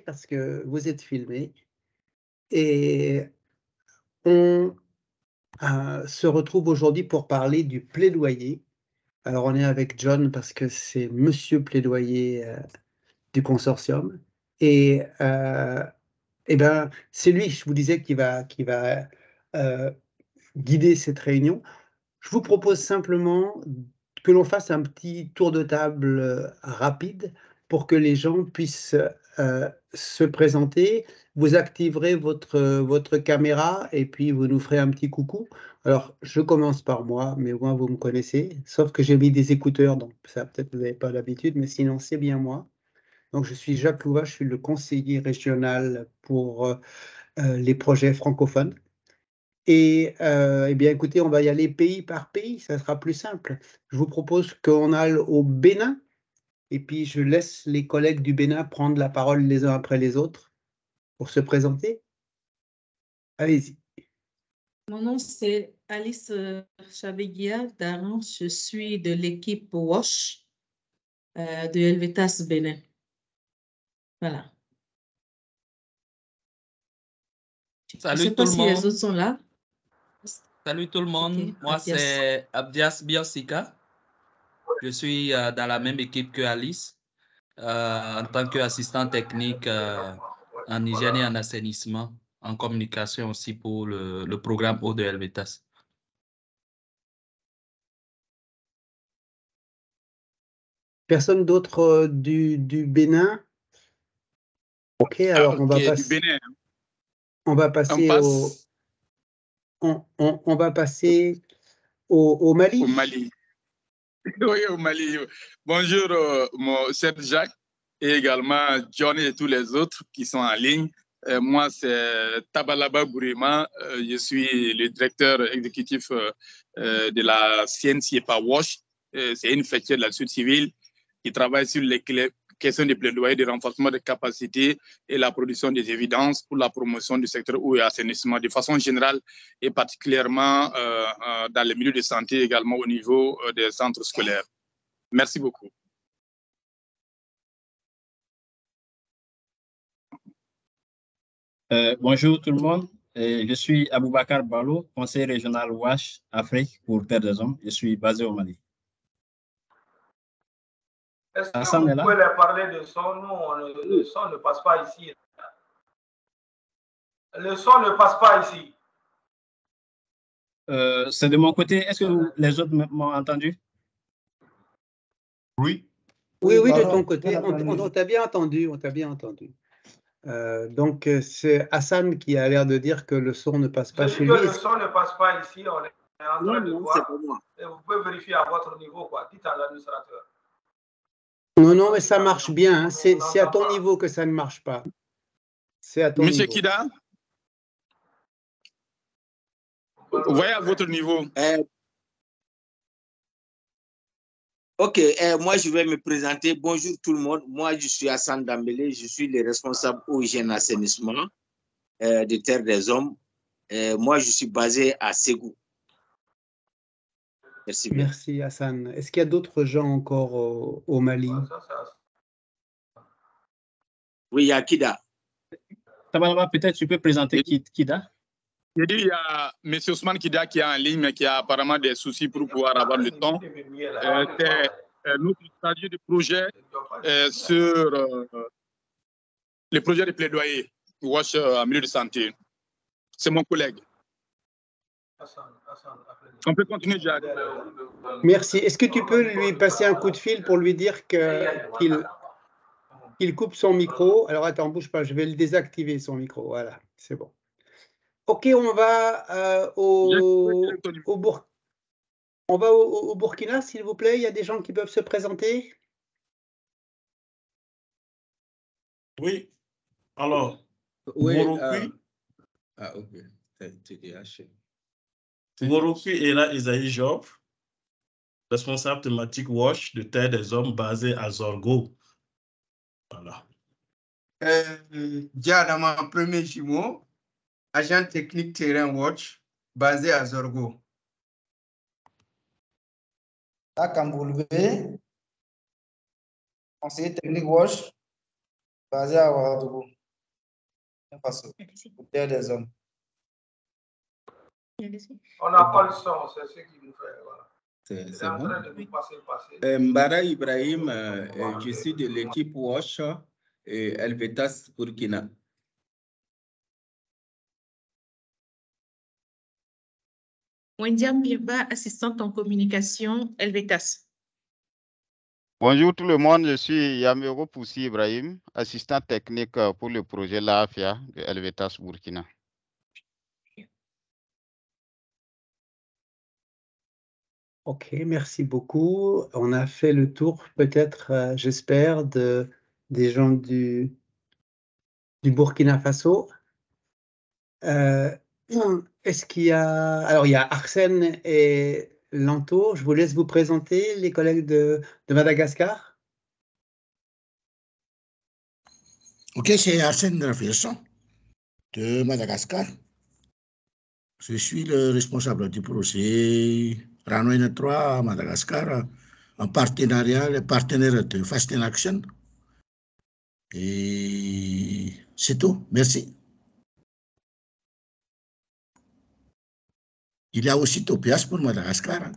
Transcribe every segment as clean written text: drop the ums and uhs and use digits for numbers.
parce que vous êtes filmé et on se retrouve aujourd'hui pour parler du plaidoyer. Alors, on est avec John parce que c'est monsieur plaidoyer du consortium. Et, ben, c'est lui, je vous disais, qui va euh, guider cette réunion. Je vous propose simplement que l'on fasse un petit tour de table rapide pour que les gens puissent se présenter. Vous activerez votre caméra et puis vous nous ferez un petit coucou. Alors, je commence par moi, mais moi, vous me connaissez, sauf que j'ai mis des écouteurs, donc ça, peut-être vous n'avez pas l'habitude, mais sinon, c'est bien moi. Donc, je suis Jacques Louva, je suis le conseiller régional pour les projets francophones. Et eh bien, écoutez, on va y aller pays par pays, ça sera plus simple. Je vous propose qu'on aille au Bénin et puis je laisse les collègues du Bénin prendre la parole les uns après les autres pour se présenter. Allez-y. Mon nom, c'est Alice Chaveguia Daran. Je suis de l'équipe WASH de Helvetas Bénin. Voilà. Je ne sais pas si les autres sont là. Salut tout le monde. Okay, Moi, Abdias. c'est Abdias Biosika. Je suis dans la même équipe que Alice en tant qu'assistant technique en hygiène et en assainissement, en communication aussi pour le programme Eau de Helvetas. Personne d'autre du Bénin? Ok, alors on va du Bénin. on va passer on va passer au Mali. Au Mali. Oui, au Mali. Bonjour, c'est Jacques et également John et tous les autres qui sont en ligne. Moi, c'est Tabalaba Bourima. Je suis le directeur exécutif de la CNCEPA WASH. C'est une fêtière de la société civile qui travaille sur les questions de plaidoyer, de renforcement des capacités et la production des évidences pour la promotion du secteur eau et assainissement de façon générale et particulièrement dans les milieux de santé, également au niveau des centres scolaires. Merci beaucoup. Bonjour tout le monde. Je suis Aboubakar Balo, conseiller régional WASH Afrique pour Terre des Hommes. Je suis basé au Mali. Est-ce que vous pouvez leur parler de son nom? Le son ne passe pas ici. Le son ne passe pas ici. C'est de mon côté. Est-ce que les autres m'ont entendu? Oui. Oui, de ton côté. On t'a bien entendu. On t'a bien entendu. Donc, c'est Hassan qui a l'air de dire que le son ne passe pas chez lui. Le son ne passe pas ici. On est en train de voir. C'est pour moi. Et vous pouvez vérifier à votre niveau, quoi. Dites à l'administrateur. Non, mais ça marche bien. Hein. C'est à ton niveau que ça ne marche pas. C'est à ton niveau. Monsieur Kida, voyez à votre niveau. Ok, moi je vais me présenter. Bonjour tout le monde. Moi je suis Hassan Dambélé. Je suis le responsable eau, hygiène, assainissement de Terre des Hommes. Moi je suis basé à Ségou. Merci bien. Merci Hassan. Est-ce qu'il y a d'autres gens encore au Mali? Oui, il y a Kida. Tabalaba, peut-être tu peux présenter Kida? Il y a M. Ousmane Kida qui est en ligne, mais qui a apparemment des soucis pour pouvoir avoir le temps. C'est notre stagiaire de projet sur le projet de plaidoyer WASH en milieu de santé. C'est mon collègue. On peut continuer, Jacques. Merci. Est-ce que tu peux lui passer un coup de fil pour lui dire qu'il coupe son micro? Alors attends, bouge pas, je vais le désactiver son micro. Voilà, c'est bon. Ok, on va au Burkina, s'il vous plaît. Il y a des gens qui peuvent se présenter? Oui. Alors, oui, ok. Morofi Ela Isaïe Job, responsable thématique WASH de Terre des Hommes basé à Zorgo. Voilà. Diadama Premier Jumeau, agent technique terrain WASH basé à Zorgo. Akamboulvé, conseiller technique WASH basé à Ouagadougou, Faso, pour Terre des Hommes. On n'a pas le son, c'est ce qu'il nous fait. Voilà. C'est en bon. train de nous passer le passé. Mbara Ibrahim, je suis de l'équipe WASH et Helvetas Burkina. Wendiam Birba, assistante en communication, Helvetas. Bonjour tout le monde, je suis Yamero Poussi Ibrahim, assistant technique pour le projet LAFIA de Helvetas Burkina. Ok, merci beaucoup. On a fait le tour, peut-être, j'espère, des gens du Burkina Faso. Est-ce qu'il y a... Alors, il y a Arsène et Lanto. Je vous laisse vous présenter, les collègues de Madagascar. Ok, c'est Arsène Raffiesson de Madagascar. Je suis le responsable du projet Ranoïne 3 à Madagascar, en partenariat, le partenaire de Fast in Action. Et c'est tout. Merci. Il y a aussi Topias pour Madagascar.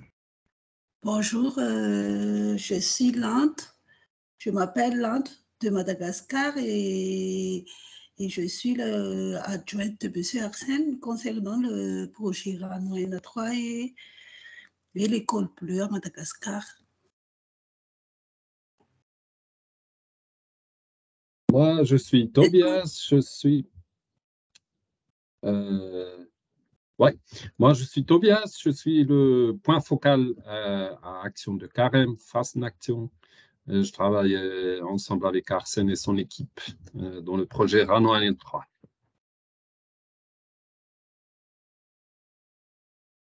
Bonjour, je suis Lante. Je m'appelle Lante de Madagascar et je suis l'adjointe de M. Arsène concernant le projet Ranoïne 3 et l'école bleue à Madagascar. Moi, je suis Tobias, je suis le point focal à Action de Carême, Fast in Action. Je travaille ensemble avec Arsène et son équipe dans le projet Ranoïne 3.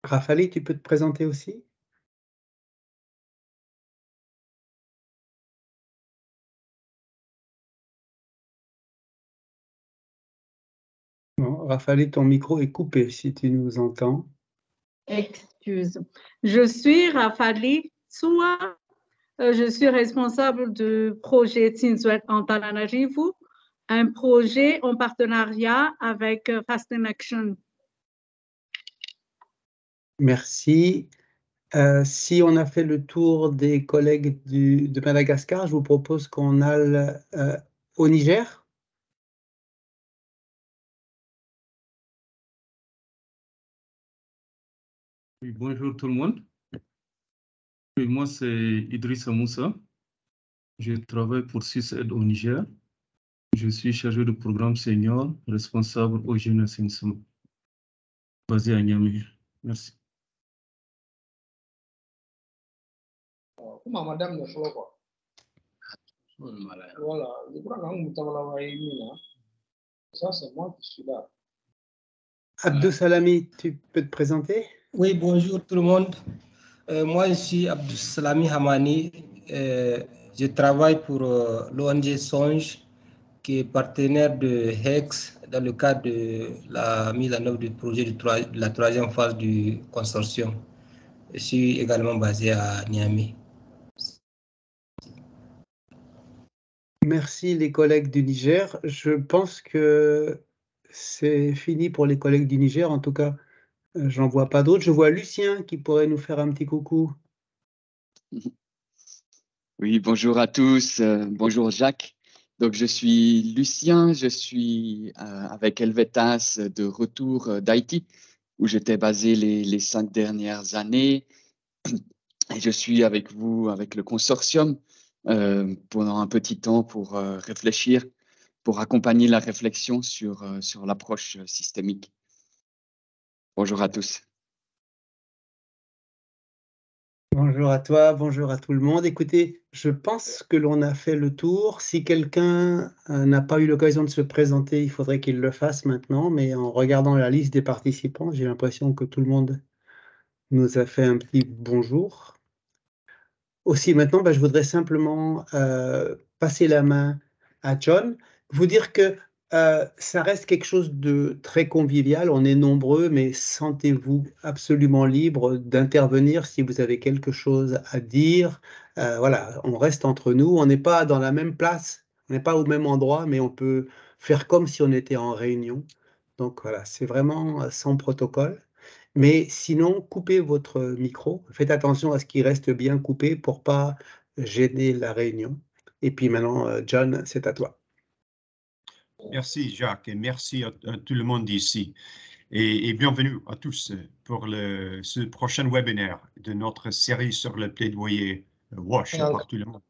Rafali, tu peux te présenter aussi? Non, Rafali, ton micro est coupé si tu nous entends. Excuse. Je suis Rafali Soua. Je suis responsable du projet Tinsuet Antananarivo, un projet en partenariat avec Fast in Action. Merci. Si on a fait le tour des collègues de Madagascar, je vous propose qu'on aille au Niger. Oui, bonjour tout le monde. Oui, moi, c'est Idrissa Moussa. Je travaille pour SysAid au Niger. Je suis chargé de programme senior, responsable au jeune assainissement, basé à Niamey. Merci. Madame ne faut pas. Voilà, je crois que ça, c'est moi qui suis là. Abdou Salami, tu peux te présenter? Oui, bonjour tout le monde. Moi, je suis Abdou Salami Hamani. Je travaille pour l'ONG Songe, qui est partenaire de HEX dans le cadre de la mise en œuvre du projet de la troisième phase du consortium. Je suis également basé à Niamey. Merci les collègues du Niger. Je pense que c'est fini pour les collègues du Niger. En tout cas, j'en vois pas d'autres. Je vois Lucien qui pourrait nous faire un petit coucou. Oui, bonjour à tous. Bonjour Jacques. Donc, je suis Lucien. Je suis avec Helvetas de retour d'Haïti, où j'étais basé les 5 dernières années. Et je suis avec vous, avec le consortium, pendant un petit temps pour réfléchir, pour accompagner la réflexion sur l'approche systémique. Bonjour à tous. Bonjour à toi, bonjour à tout le monde. Écoutez, je pense que l'on a fait le tour. Si quelqu'un n'a pas eu l'occasion de se présenter, il faudrait qu'il le fasse maintenant. Mais en regardant la liste des participants, j'ai l'impression que tout le monde nous a fait un petit bonjour. Aussi, maintenant, je voudrais simplement passer la main à John, vous dire que ça reste quelque chose de très convivial. On est nombreux, mais sentez-vous absolument libre d'intervenir si vous avez quelque chose à dire. Voilà, on reste entre nous. On n'est pas dans la même place, On n'est pas au même endroit, mais on peut faire comme si on était en réunion. Donc voilà, c'est vraiment sans protocole. Mais sinon, coupez votre micro. Faites attention à ce qu'il reste bien coupé pour pas gêner la réunion. Et puis maintenant, John, c'est à toi. Merci Jacques et merci à tout le monde ici. Et bienvenue à tous pour ce prochain webinaire de notre série sur le plaidoyer WASH par tout le monde.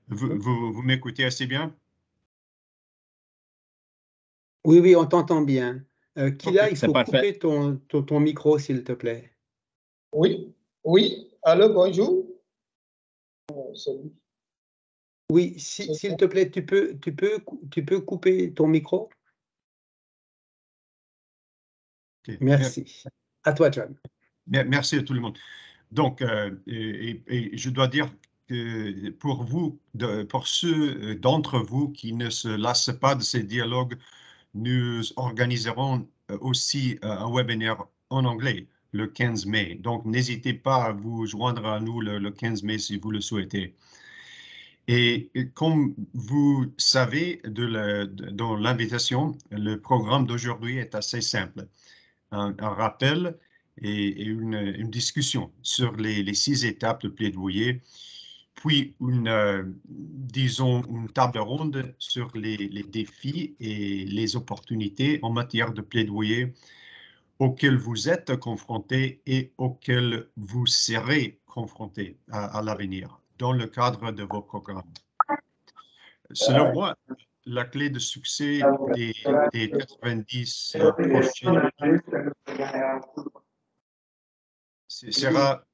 Vous m'écoutez assez bien? Oui, oui, on t'entend bien. Kila, Okay, il faut couper ton micro, s'il te plaît. Oui, oui. Allô, bonjour. Oui, s'il te plaît, tu peux couper ton micro? Okay. Merci. À toi, John. Merci à tout le monde. Donc, et je dois dire que pour vous, pour ceux d'entre vous qui ne se lassent pas de ces dialogues, nous organiserons aussi un webinaire en anglais le 15 mai. Donc, n'hésitez pas à vous joindre à nous le 15 mai si vous le souhaitez. Et comme vous savez dans l'invitation, le programme d'aujourd'hui est assez simple. Un rappel et une discussion sur les 6 étapes de plaidoyer, puis disons, une table ronde sur les défis et les opportunités en matière de plaidoyer auxquels vous êtes confrontés et auxquels vous serez confrontés à l'avenir dans le cadre de vos programmes. Selon moi, la clé de succès des 90 prochaines sera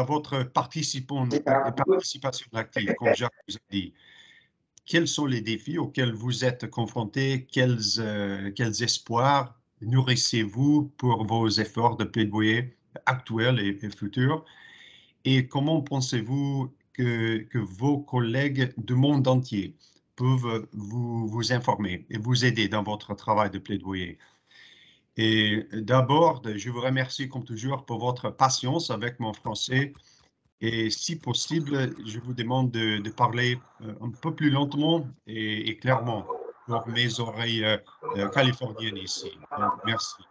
votre participation active, comme Jacques vous a dit. Quels sont les défis auxquels vous êtes confrontés? Quels espoirs nourrissez-vous pour vos efforts de plaidoyer actuels et futurs? Et comment pensez-vous que vos collègues du monde entier peuvent vous informer et vous aider dans votre travail de plaidoyer? Et d'abord, je vous remercie comme toujours pour votre patience avec mon français. Et si possible, je vous demande de parler un peu plus lentement et clairement pour mes oreilles californiennes ici. Donc, merci.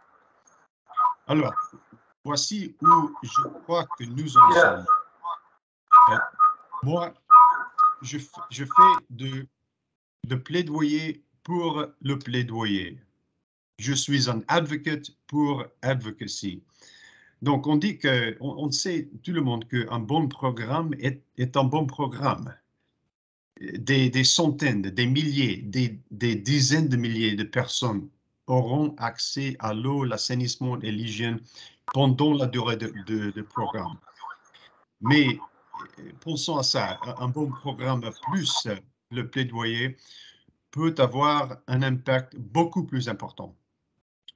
Alors, voici où je crois que nous en sommes. Moi, je fais de plaidoyer pour le plaidoyer. Je suis un advocate pour advocacy. Donc, on dit que, on sait tout le monde qu'un bon programme est un bon programme. Des centaines, des milliers, des dizaines de milliers de personnes auront accès à l'eau, l'assainissement et l'hygiène pendant la durée de programme. Mais pensons à ça, un bon programme plus le plaidoyer peut avoir un impact beaucoup plus important.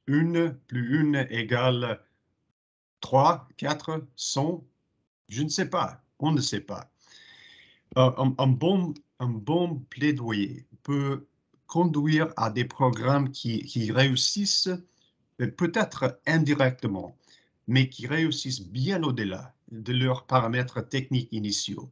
1 plus 1 égale 3, 4, 100, je ne sais pas, on ne sait pas. Un bon plaidoyer peut conduire à des programmes qui réussissent peut-être indirectement, mais qui réussissent bien au-delà de leurs paramètres techniques initiaux.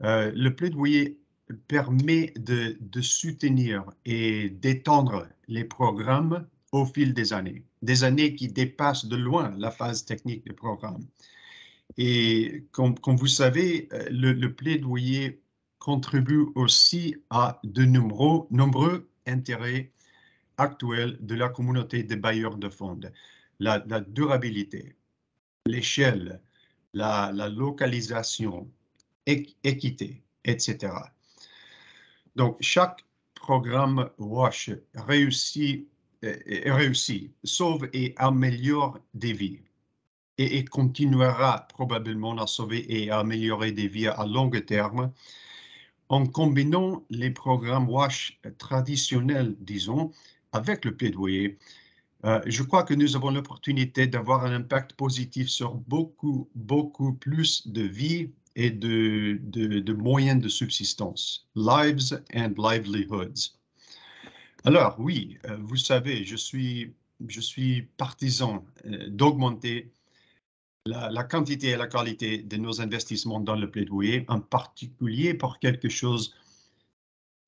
Le plaidoyer permet de soutenir et d'étendre les programmes au fil des années qui dépassent de loin la phase technique du programme. Et comme vous savez, le plaidoyer contribue aussi à de nombreux intérêts actuels de la communauté des bailleurs de fonds. La durabilité, l'échelle, la localisation, équité, etc. Donc, chaque programme WASH réussit, sauve et améliore des vies et continuera probablement à sauver et à améliorer des vies à long terme en combinant les programmes WASH traditionnels, disons, avec le plaidoyer. Je crois que nous avons l'opportunité d'avoir un impact positif sur beaucoup plus de vies et de moyens de subsistance, lives and livelihoods. Alors oui, vous savez, je suis partisan d'augmenter la quantité et la qualité de nos investissements dans le plaidoyer, en particulier pour quelque chose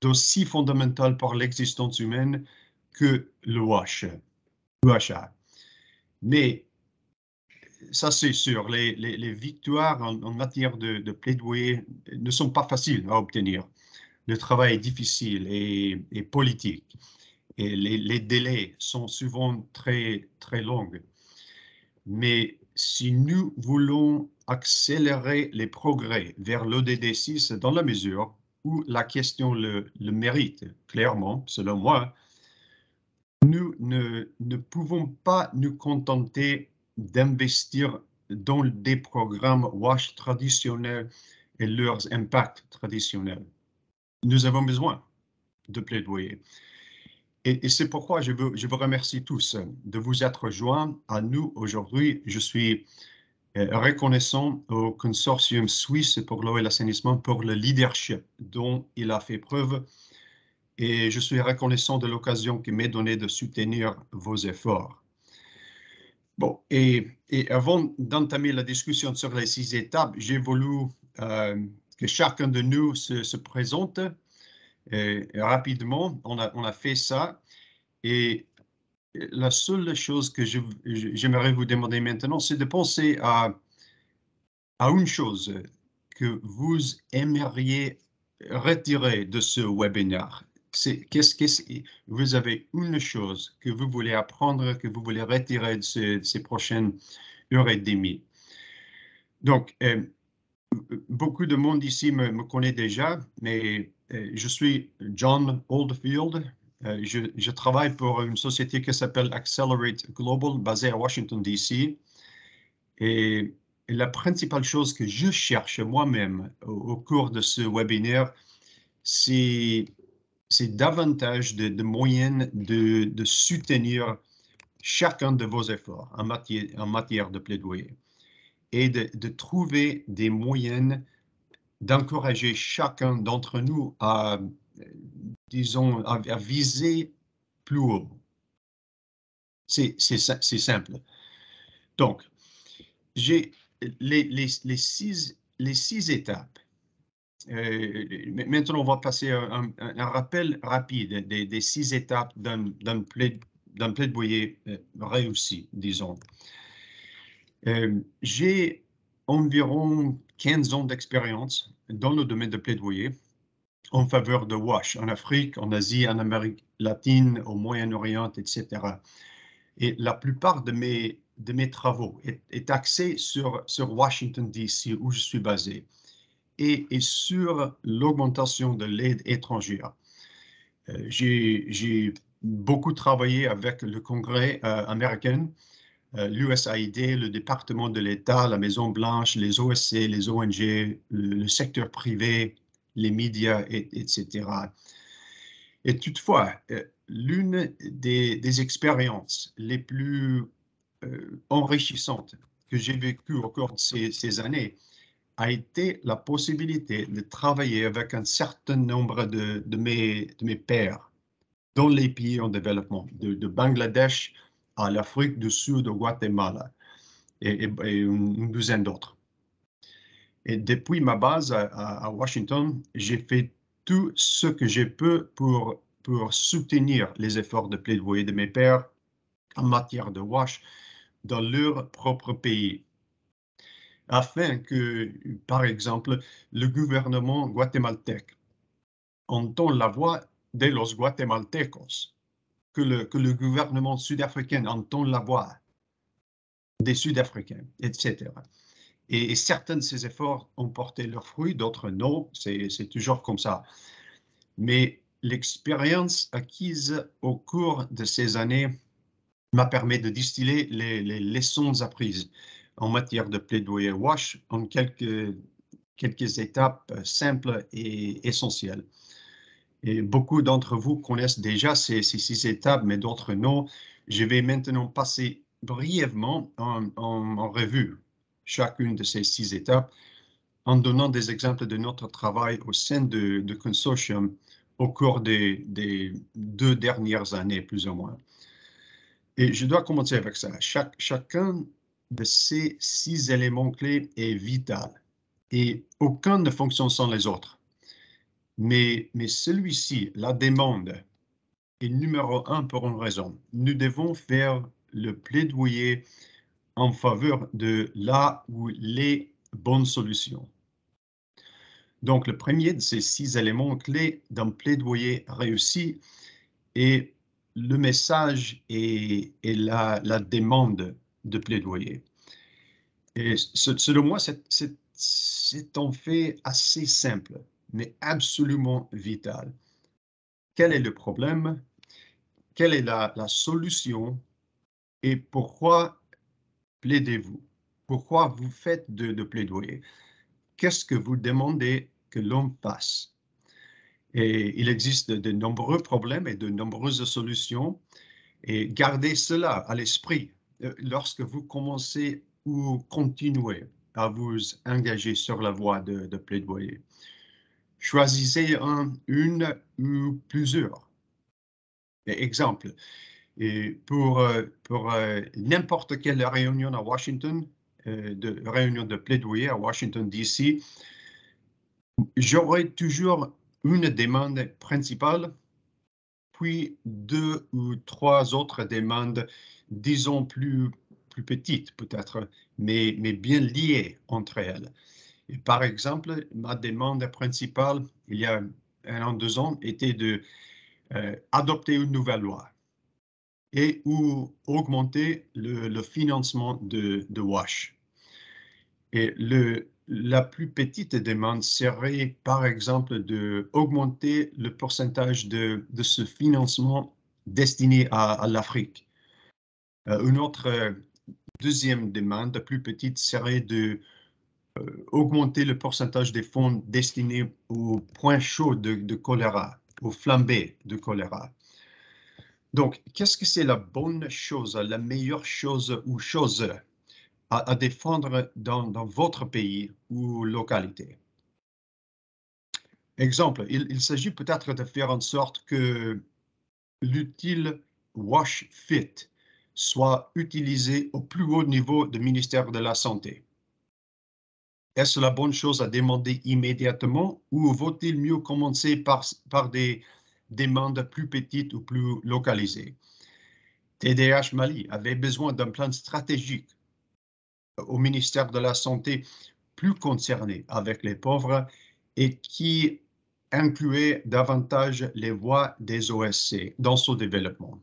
d'aussi fondamental pour l'existence humaine que le WASH. Mais ça, c'est sûr, les victoires en matière de plaidoyer ne sont pas faciles à obtenir. Le travail est difficile et politique. Et les délais sont souvent très, très longs. Mais si nous voulons accélérer les progrès vers l'ODD 6 dans la mesure où la question le mérite, clairement, selon moi, nous ne pouvons pas nous contenter d'investir dans des programmes WASH traditionnels et leurs impacts traditionnels. Nous avons besoin de plaidoyer. Et c'est pourquoi je vous remercie tous de vous être joints à nous aujourd'hui. Je suis reconnaissant au consortium suisse pour l'eau et l'assainissement pour le leadership dont il a fait preuve. Et je suis reconnaissant de l'occasion qui m'est donnée de soutenir vos efforts. Bon, et avant d'entamer la discussion sur les 6 étapes, j'ai voulu que chacun de nous se présente rapidement. On a fait ça. Et la seule chose que j'aimerais vous demander maintenant, c'est de penser à une chose que vous aimeriez retirer de ce webinaire. Vous avez une chose que vous voulez apprendre, que vous voulez retirer de ces prochaines heures et demie. Donc, beaucoup de monde ici me connaît déjà, mais je suis John Oldfield. Je travaille pour une société qui s'appelle Accelerate Global, basée à Washington, D.C. Et la principale chose que je cherche moi-même au cours de ce webinaire, c'est davantage de moyens de soutenir chacun de vos efforts en matière de plaidoyer et de trouver des moyens d'encourager chacun d'entre nous à, disons, à viser plus haut. C'est simple. Donc, j'ai les 6 étapes. Maintenant, on va passer un rappel rapide des 6 étapes d'un plaidoyer réussi, disons. J'ai environ 15 ans d'expérience dans le domaine de plaidoyer en faveur de WASH en Afrique, en Asie, en Amérique latine, au Moyen-Orient, etc. Et la plupart de mes travaux est axé sur Washington, D.C., où je suis basé, et sur l'augmentation de l'aide étrangère. J'ai beaucoup travaillé avec le Congrès américain, l'USAID, le département de l'État, la Maison-Blanche, les OSC, les ONG, le secteur privé, les médias, etc. Et toutefois, l'une des expériences les plus enrichissantes que j'ai vécues au cours de ces années a été la possibilité de travailler avec un certain nombre de mes pairs dans les pays en développement, de Bangladesh à l'Afrique du Sud, au Guatemala et une douzaine d'autres. Et depuis ma base à Washington, j'ai fait tout ce que je peux pour soutenir les efforts de plaidoyer de mes pairs en matière de WASH dans leur propre pays, afin que, par exemple, le gouvernement guatémaltèque entende la voix de los guatemaltecos, que le gouvernement sud-africain entende la voix des Sud-Africains, etc. Et certains de ces efforts ont porté leurs fruits, d'autres non, c'est toujours comme ça. Mais l'expérience acquise au cours de ces années m'a permis de distiller les leçons apprises en matière de plaidoyer WASH en quelques étapes simples et essentielles. Et beaucoup d'entre vous connaissent déjà ces 6 étapes, mais d'autres non. Je vais maintenant passer brièvement en revue chacune de ces 6 étapes en donnant des exemples de notre travail au sein de consortium au cours des 2 dernières années, plus ou moins. Et je dois commencer avec ça. Chacun de ces 6 éléments clés est vital et aucun ne fonctionne sans les autres. Mais celui-ci, la demande, est numéro 1 pour une raison. Nous devons faire le plaidoyer en faveur de là où les bonnes solutions. Donc, le premier de ces 6 éléments clés d'un plaidoyer réussi est le message et la demande de plaidoyer. Et selon moi, c'est en fait assez simple, mais absolument vital. Quel est le problème? Quelle est la solution? Et pourquoi plaidez-vous? Pourquoi vous faites de plaidoyer? Qu'est-ce que vous demandez que l'on fasse? Et il existe de nombreux problèmes et de nombreuses solutions. Et gardez cela à l'esprit lorsque vous commencez ou continuez à vous engager sur la voie de plaidoyer. Choisissez une ou plusieurs. Exemple, et pour n'importe quelle réunion à Washington, réunion de plaidoyer à Washington, D.C., j'aurai toujours une demande principale, puis 2 ou 3 autres demandes, disons plus petites peut-être, mais bien liées entre elles. Et par exemple, ma demande principale, il y a 1 an, 2 ans, était de adopter une nouvelle loi et ou augmenter le financement de WASH. Et la plus petite demande serait, par exemple, d'augmenter le pourcentage de ce financement destiné à l'Afrique. Une autre deuxième demande, plus petite, serait d'augmenter le pourcentage des fonds destinés aux points chauds de choléra, aux flambées de choléra. Donc, qu'est-ce que c'est la bonne chose, la meilleure chose ou chose à défendre dans votre pays ou localité? Exemple, il s'agit peut-être de faire en sorte que l'utile WASH Fit soit utilisé au plus haut niveau du ministère de la Santé. Est-ce la bonne chose à demander immédiatement ou vaut-il mieux commencer par des demandes plus petites ou plus localisées? TDH Mali avait besoin d'un plan stratégique au ministère de la Santé plus concerné avec les pauvres et qui incluait davantage les voies des OSC dans son développement.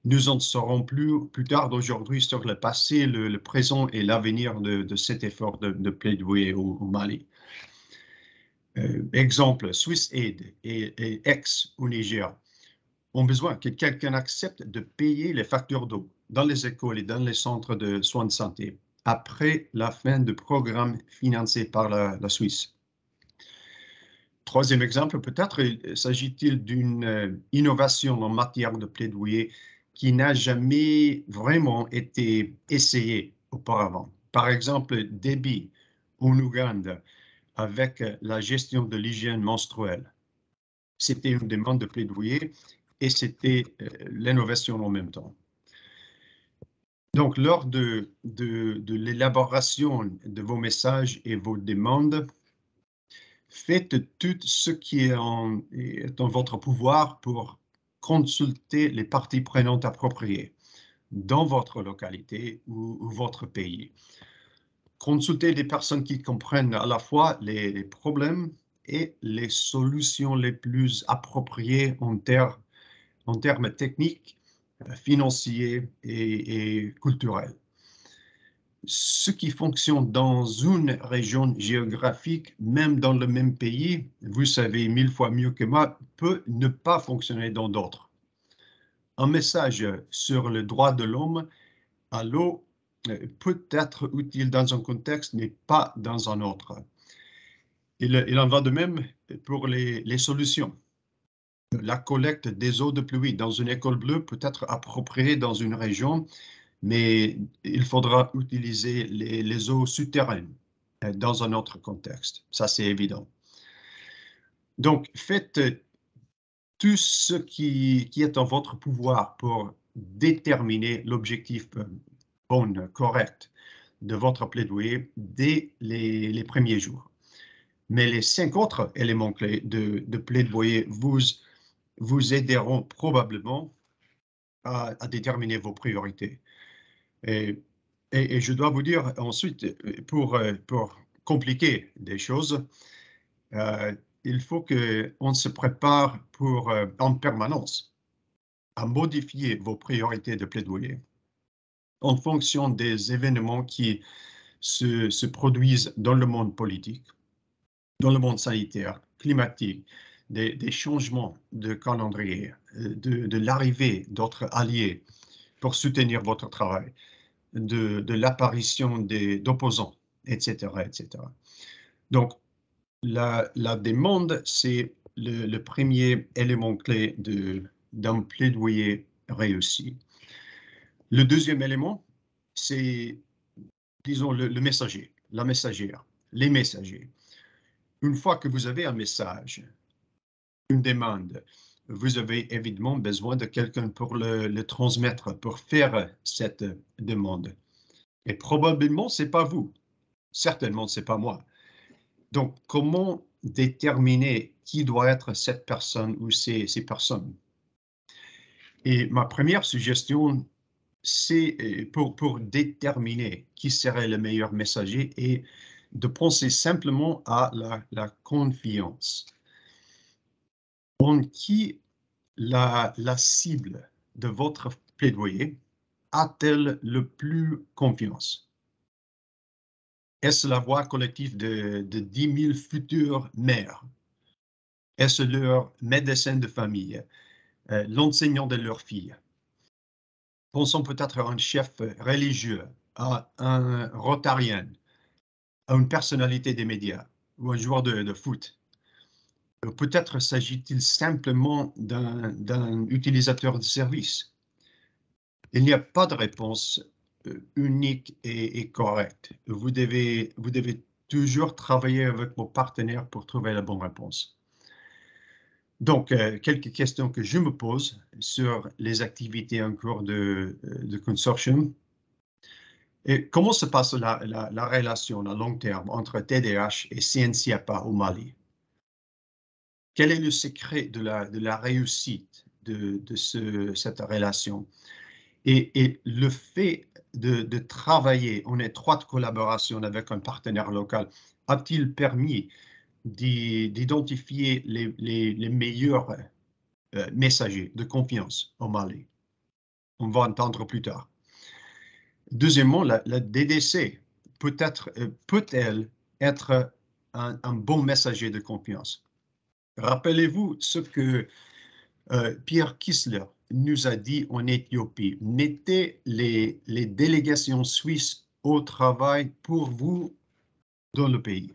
Nous en saurons plus tard d'aujourd'hui sur le passé, le présent et l'avenir de cet effort de plaidoyer au Mali. Exemple, SwissAid et Ex au Niger ont besoin que quelqu'un accepte de payer les factures d'eau dans les écoles et dans les centres de soins de santé après la fin du programme financé par la Suisse. Troisième exemple, peut-être s'agit-il d'une innovation en matière de plaidoyer qui n'a jamais vraiment été essayée auparavant. Par exemple, Déby en Ouganda avec la gestion de l'hygiène menstruelle. C'était une demande de plaidoyer et c'était l'innovation en même temps. Donc, lors de l'élaboration de vos messages et vos demandes, faites tout ce qui est en votre pouvoir pour consulter les parties prenantes appropriées dans votre localité ou votre pays. Consultez des personnes qui comprennent à la fois les problèmes et les solutions les plus appropriées en termes techniques, financiers et culturels. Ce qui fonctionne dans une région géographique, même dans le même pays, vous savez 1000 fois mieux que moi, peut ne pas fonctionner dans d'autres. Un message sur le droit de l'homme à l'eau peut être utile dans un contexte, mais pas dans un autre. Il en va de même pour les solutions. La collecte des eaux de pluie dans une école bleue peut être appropriée dans une région, mais il faudra utiliser les eaux souterraines dans un autre contexte. Ça, c'est évident. Donc, faites tout ce qui est en votre pouvoir pour déterminer l'objectif bon, correct de votre plaidoyer dès les premiers jours. Mais les 5 autres éléments clés de plaidoyer vous aideront probablement à déterminer vos priorités. Et je dois vous dire ensuite, pour compliquer des choses, il faut qu'on se prépare en permanence à modifier vos priorités de plaidoyer en fonction des événements qui se produisent dans le monde politique, dans le monde sanitaire, climatique, des changements de calendrier, de l'arrivée d'autres alliés pour soutenir votre travail, de l'apparition d'opposants, etc., etc. Donc, la demande, c'est le premier élément clé d'un plaidoyer réussi. Le deuxième élément, c'est, disons, le messager, la messagère, les messagers. Une fois que vous avez un message, une demande, vous avez évidemment besoin de quelqu'un pour le transmettre, pour faire cette demande. Et probablement, ce n'est pas vous. Certainement, ce n'est pas moi. Donc, comment déterminer qui doit être cette personne ou ces personnes? Et ma première suggestion, c'est pour déterminer qui serait le meilleur messager et de penser simplement à la confiance. En qui la cible de votre plaidoyer a-t-elle le plus confiance? Est-ce la voix collective de 10 000 futurs maires? Est-ce leur médecin de famille, l'enseignant de leur fille? Pensons peut-être à un chef religieux, à un rotarien, à une personnalité des médias ou un joueur de foot. Peut-être s'agit-il simplement d'un utilisateur de service. Il n'y a pas de réponse unique et correcte. Vous devez toujours travailler avec vos partenaires pour trouver la bonne réponse. Donc, quelques questions que je me pose sur les activités en cours de consortium. Et comment se passe la relation à long terme entre TDH et CNCIAPA au Mali? Quel est le secret de la réussite de cette relation? Et le fait de travailler en étroite collaboration avec un partenaire local a-t-il permis d'identifier les meilleurs messagers de confiance au Mali? On va entendre plus tard. Deuxièmement, la DDC peut-elle être un bon messager de confiance? Rappelez-vous ce que Pierre Kissler nous a dit en Éthiopie. Mettez les délégations suisses au travail pour vous dans le pays.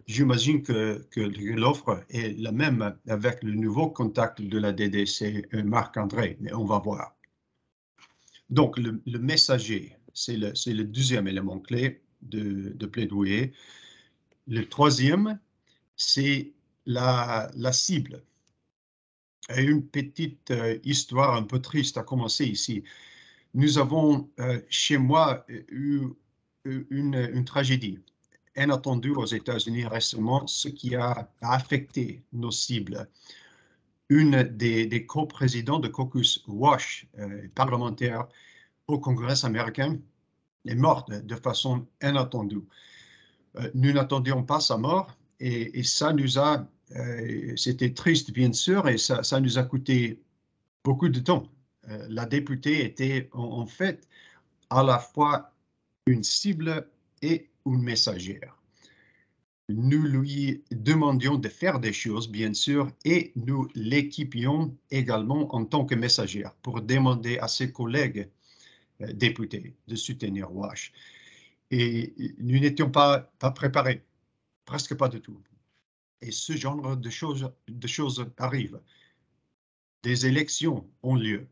J'imagine que l'offre est la même avec le nouveau contact de la DDC, Marc-André, mais on va voir. Donc, le messager, c'est le deuxième élément clé de plaidoyer. Le troisième, c'est la cible. Et une petite histoire un peu triste a commencé ici. Nous avons chez moi eu une tragédie inattendue aux États-Unis récemment, ce qui a affecté nos cibles. Une des coprésidents de caucus WASH parlementaire au Congrès américain est morte de façon inattendue. Nous n'attendions pas sa mort et ça nous a, c'était triste bien sûr, et ça nous a coûté beaucoup de temps. La députée était en fait à la fois une cible et une messagère. Nous lui demandions de faire des choses, bien sûr, et nous l'équipions également en tant que messagère pour demander à ses collègues députés de soutenir WASH. Et nous n'étions pas préparés, presque pas du tout. Et ce genre de choses arrivent. Des élections ont lieu.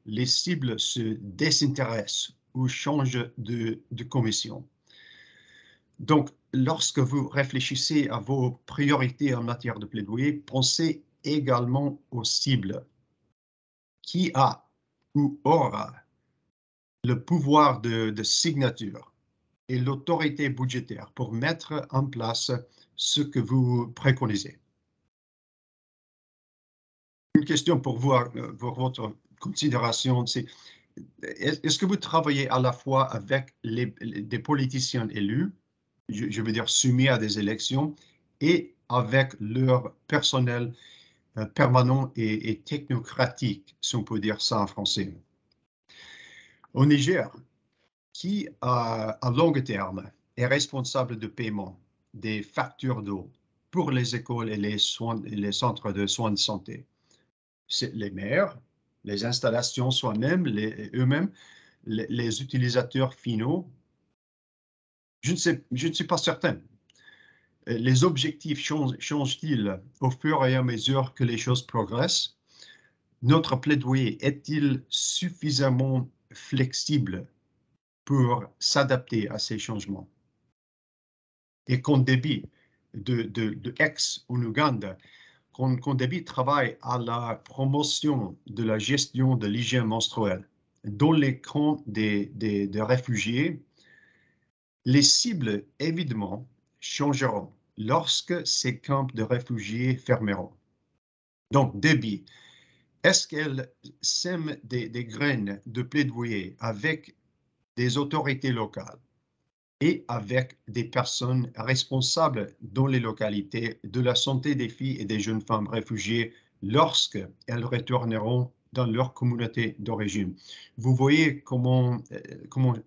Les cibles se désintéressent ou changent de commission. Donc, lorsque vous réfléchissez à vos priorités en matière de plaidoyer, pensez également aux cibles. Qui a ou aura le pouvoir de signature et l'autorité budgétaire pour mettre en place ce que vous préconisez. Une question pour vous, pour votre considération, c'est est-ce que vous travaillez à la fois avec des politiciens élus, je veux dire soumis à des élections, et avec leur personnel permanent et technocratique, si on peut dire ça en français? Au Niger, qui à long terme est responsable de paiement des factures d'eau pour les écoles et les centres de soins de santé? C'est les maires, les installations eux-mêmes, les utilisateurs finaux. Je ne suis pas certain. Les objectifs changent-ils au fur et à mesure que les choses progressent? Notre plaidoyer est-il suffisamment flexible pour s'adapter à ces changements? Et qu'en débit de Aix en Ouganda, qu'on débit travaille à la promotion de la gestion de l'hygiène menstruelle dans les camps des réfugiés, les cibles, évidemment, changeront lorsque ces camps de réfugiés fermeront. Donc, débit, est-ce qu'elle sème des graines de plaidoyer avec des autorités locales et avec des personnes responsables dans les localités de la santé des filles et des jeunes femmes réfugiées lorsqu'elles retourneront dans leur communauté d'origine? Vous voyez comment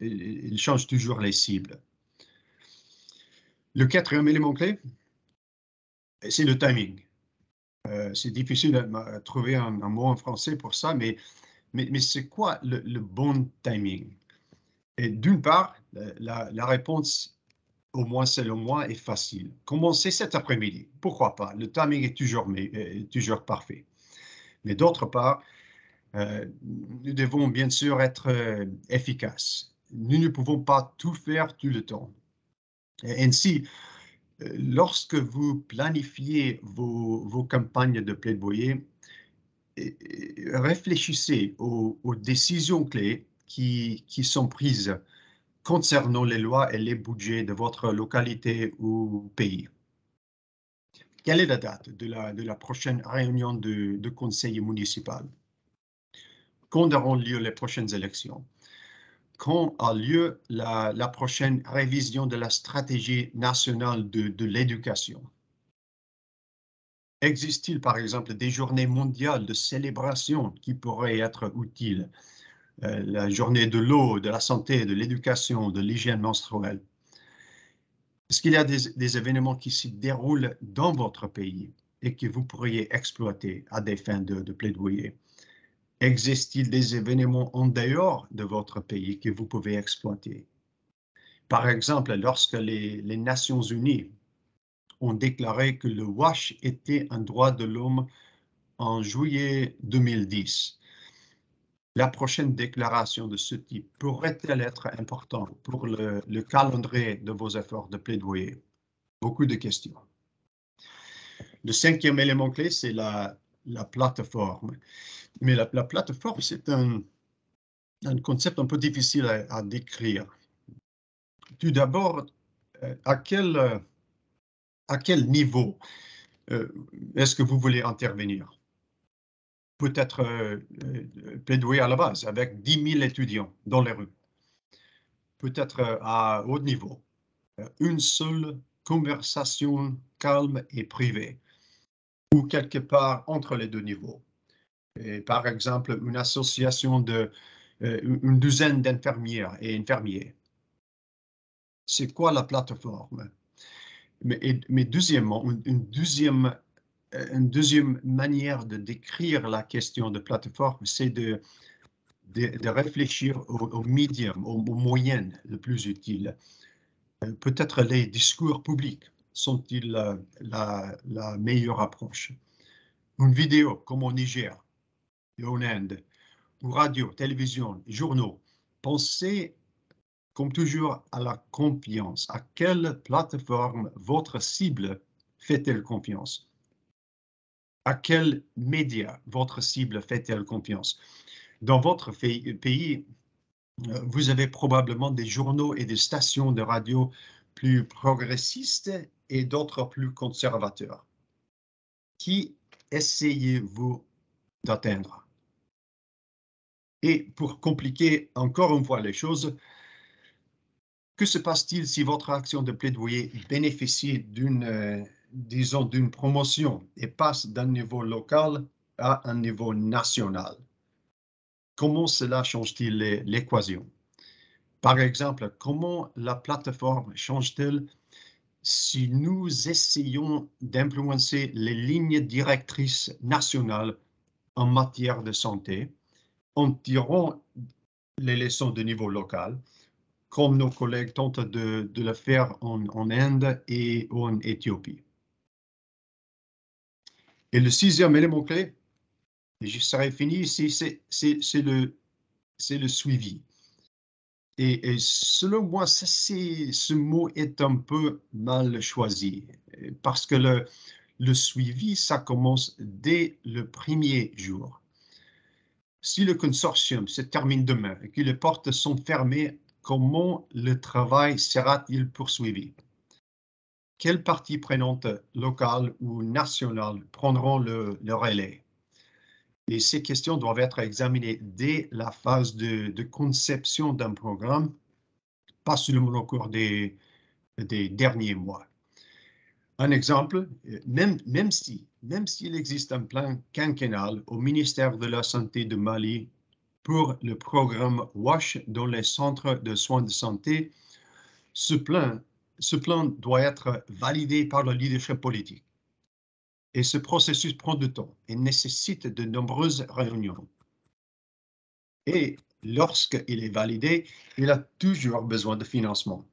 ils changent toujours les cibles. Le quatrième élément clé, c'est le timing. C'est difficile de trouver un mot en français pour ça, mais c'est quoi le bon timing? Et d'une part, la réponse, au moins selon moi, est facile. Commencer cet après-midi, pourquoi pas? Le timing est toujours parfait. Mais d'autre part, nous devons bien sûr être efficaces. Nous ne pouvons pas tout faire tout le temps. Et ainsi, lorsque vous planifiez vos campagnes de plaidoyer, réfléchissez aux décisions clés qui sont prises concernant les lois et les budgets de votre localité ou pays. Quelle est la date de la prochaine réunion de conseil municipal? Quand auront lieu les prochaines élections? Quand a lieu la prochaine révision de la stratégie nationale de l'éducation? Existe-t-il par exemple des journées mondiales de célébration qui pourraient être utiles? La journée de l'eau, de la santé, de l'éducation, de l'hygiène menstruelle. Est-ce qu'il y a des événements qui se déroulent dans votre pays et que vous pourriez exploiter à des fins de plaidoyer? Existe-t-il des événements en dehors de votre pays que vous pouvez exploiter? Par exemple, lorsque les Nations Unies ont déclaré que le WASH était un droit de l'homme en juillet 2010, la prochaine déclaration de ce type pourrait-elle être importante pour le calendrier de vos efforts de plaidoyer? Beaucoup de questions. Le cinquième élément clé, c'est la plateforme. Mais la plateforme, c'est un concept un peu difficile à décrire. Tout d'abord, à quel niveau est-ce que vous voulez intervenir? Peut-être plaidoyer à la base avec 10 000 étudiants dans les rues. Peut-être à haut niveau. Une seule conversation calme et privée. Ou quelque part entre les deux niveaux. Et par exemple, une association une douzaine d'infirmières et infirmiers. C'est quoi la plateforme? Mais deuxièmement, une deuxième manière de décrire la question de plateforme, c'est de réfléchir au médium, au moyen le plus utile. Peut-être les discours publics sont-ils la meilleure approche. Une vidéo comme au Niger et en Inde, ou radio, télévision, journaux. Pensez comme toujours à la confiance. À quelle plateforme votre cible fait-elle confiance? À quel média votre cible fait-elle confiance? Dans votre pays, vous avez probablement des journaux et des stations de radio plus progressistes et d'autres plus conservateurs. Qui essayez-vous d'atteindre? Et pour compliquer encore une fois les choses, que se passe-t-il si votre action de plaidoyer bénéficie disons, d'une promotion et passe d'un niveau local à un niveau national? Comment cela change-t-il l'équation? Par exemple, comment la plateforme change-t-elle si nous essayons d'influencer les lignes directrices nationales en matière de santé en tirant les leçons de niveau local, comme nos collègues tentent de le faire en Inde et en Éthiopie? Et le sixième élément clé, et je serai fini ici, c'est le suivi. Et selon moi, ce mot est un peu mal choisi, parce que le suivi, ça commence dès le premier jour. Si le consortium se termine demain et que les portes sont fermées, comment le travail sera-t-il poursuivi? Quelles parties prenantes locales ou nationales prendront le relais? Et ces questions doivent être examinées dès la phase de conception d'un programme, pas seulement au cours des derniers mois. Un exemple, même s'il existe un plan quinquennal au ministère de la Santé de Mali pour le programme WASH dans les centres de soins de santé, ce plan doit être validé par le leadership politique. Et ce processus prend du temps et nécessite de nombreuses réunions. Et lorsqu'il est validé, il a toujours besoin de financement.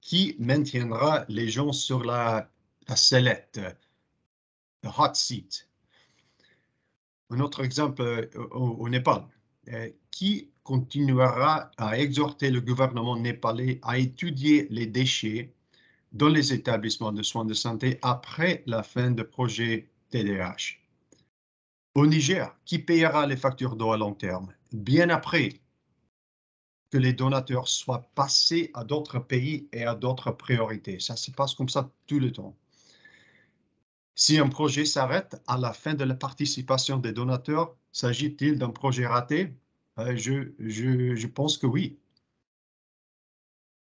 Qui maintiendra les gens sur la sellette, le hot seat? Un autre exemple au Népal. Qui continuera à exhorter le gouvernement népalais à étudier les déchets dans les établissements de soins de santé après la fin du projet TDH? Au Niger, qui payera les factures d'eau à long terme, bien après que les donateurs soient passés à d'autres pays et à d'autres priorités? Ça se passe comme ça tout le temps. Si un projet s'arrête à la fin de la participation des donateurs, s'agit-il d'un projet raté? Je pense que oui.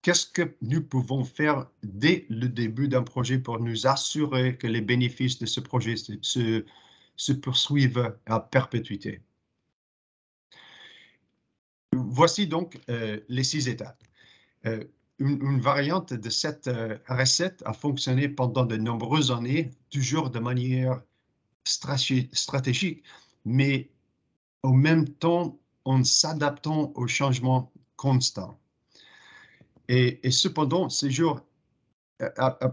Qu'est-ce que nous pouvons faire dès le début d'un projet pour nous assurer que les bénéfices de ce projet se poursuivent à perpétuité? Voici donc les 6 étapes. Une variante de cette recette a fonctionné pendant de nombreuses années, toujours de manière stratégique, mais en même temps en s'adaptant aux changements constants. Et cependant, ces jours,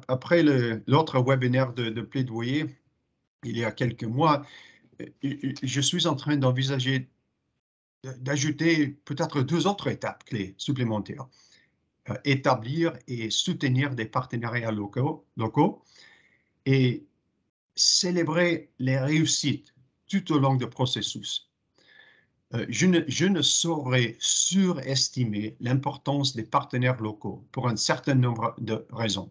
après l'autre webinaire de plaidoyer, il y a quelques mois, je suis en train d'envisager d'ajouter peut-être 2 autres étapes clés supplémentaires. Établir et soutenir des partenariats locaux et célébrer les réussites tout au long du processus. Je ne saurais surestimer l'importance des partenaires locaux pour un certain nombre de raisons.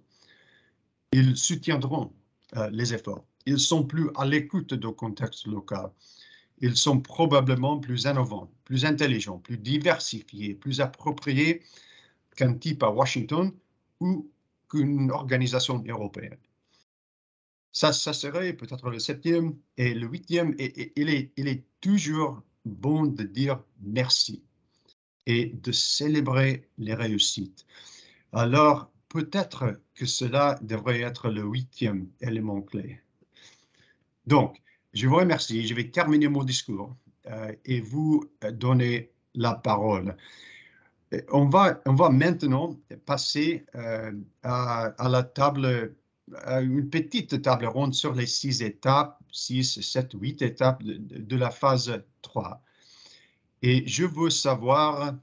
Ils soutiendront les efforts. Ils sont plus à l'écoute du contexte local. Ils sont probablement plus innovants, plus intelligents, plus diversifiés, plus appropriés qu'un type à Washington ou qu'une organisation européenne. Ça serait peut-être le 7e et le 8e, et il est toujours bon de dire merci et de célébrer les réussites. Alors, peut-être que cela devrait être le 8e élément clé. Donc, je vous remercie. Je vais terminer mon discours et vous donner la parole. On va maintenant passer à la table, à une petite table ronde sur les 6 étapes, 6, 7, 8 étapes de la phase 3. Et je veux savoir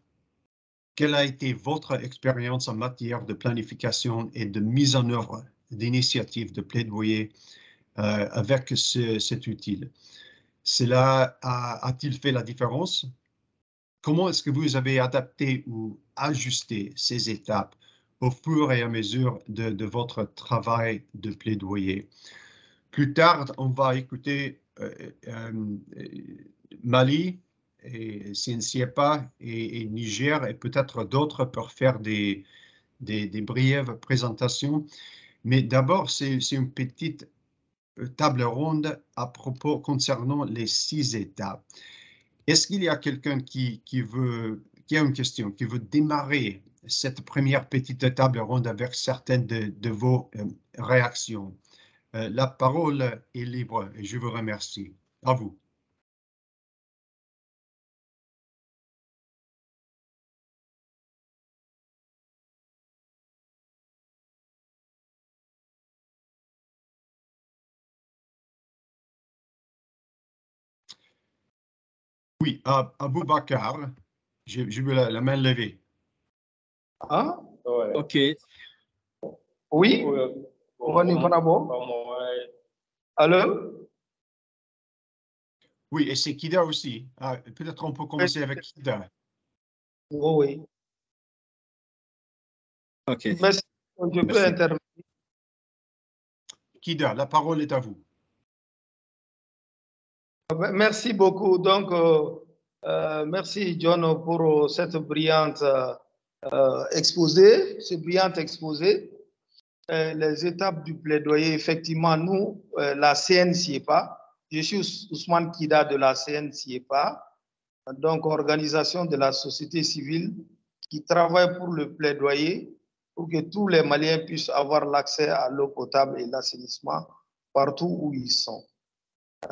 quelle a été votre expérience en matière de planification et de mise en œuvre d'initiatives de plaidoyer avec cet outil. Cela a-t-il fait la différence? Comment est-ce que vous avez adapté ou ajusté ces étapes au fur et à mesure de votre travail de plaidoyer. Plus tard, on va écouter Mali, et Siepa et Niger et peut-être d'autres pour faire des brèves présentations. Mais d'abord, c'est une petite table ronde à propos concernant les 6 étapes. Est-ce qu'il y a quelqu'un qui a une question, qui veut démarrer cette première petite table ronde avec certaines de vos réactions? La parole est libre et je vous remercie. À vous. Oui, Aboubacar, j'ai vu la main levée. Ah, ouais. OK. Oui, on y va d'abord. Allô? Oui, et c'est Kida aussi. Peut-être on peut commencer avec Kida. Oui. OK. Merci. Je peux intervenir. Kida, la parole est à vous. Merci beaucoup. Donc, merci John pour cette brillante exposé, ce brillant exposé. Les étapes du plaidoyer, effectivement, nous, la CNCIEPA, je suis Ousmane Kida de la CNCIEPA, donc organisation de la société civile qui travaille pour le plaidoyer pour que tous les Maliens puissent avoir l'accès à l'eau potable et l'assainissement partout où ils sont.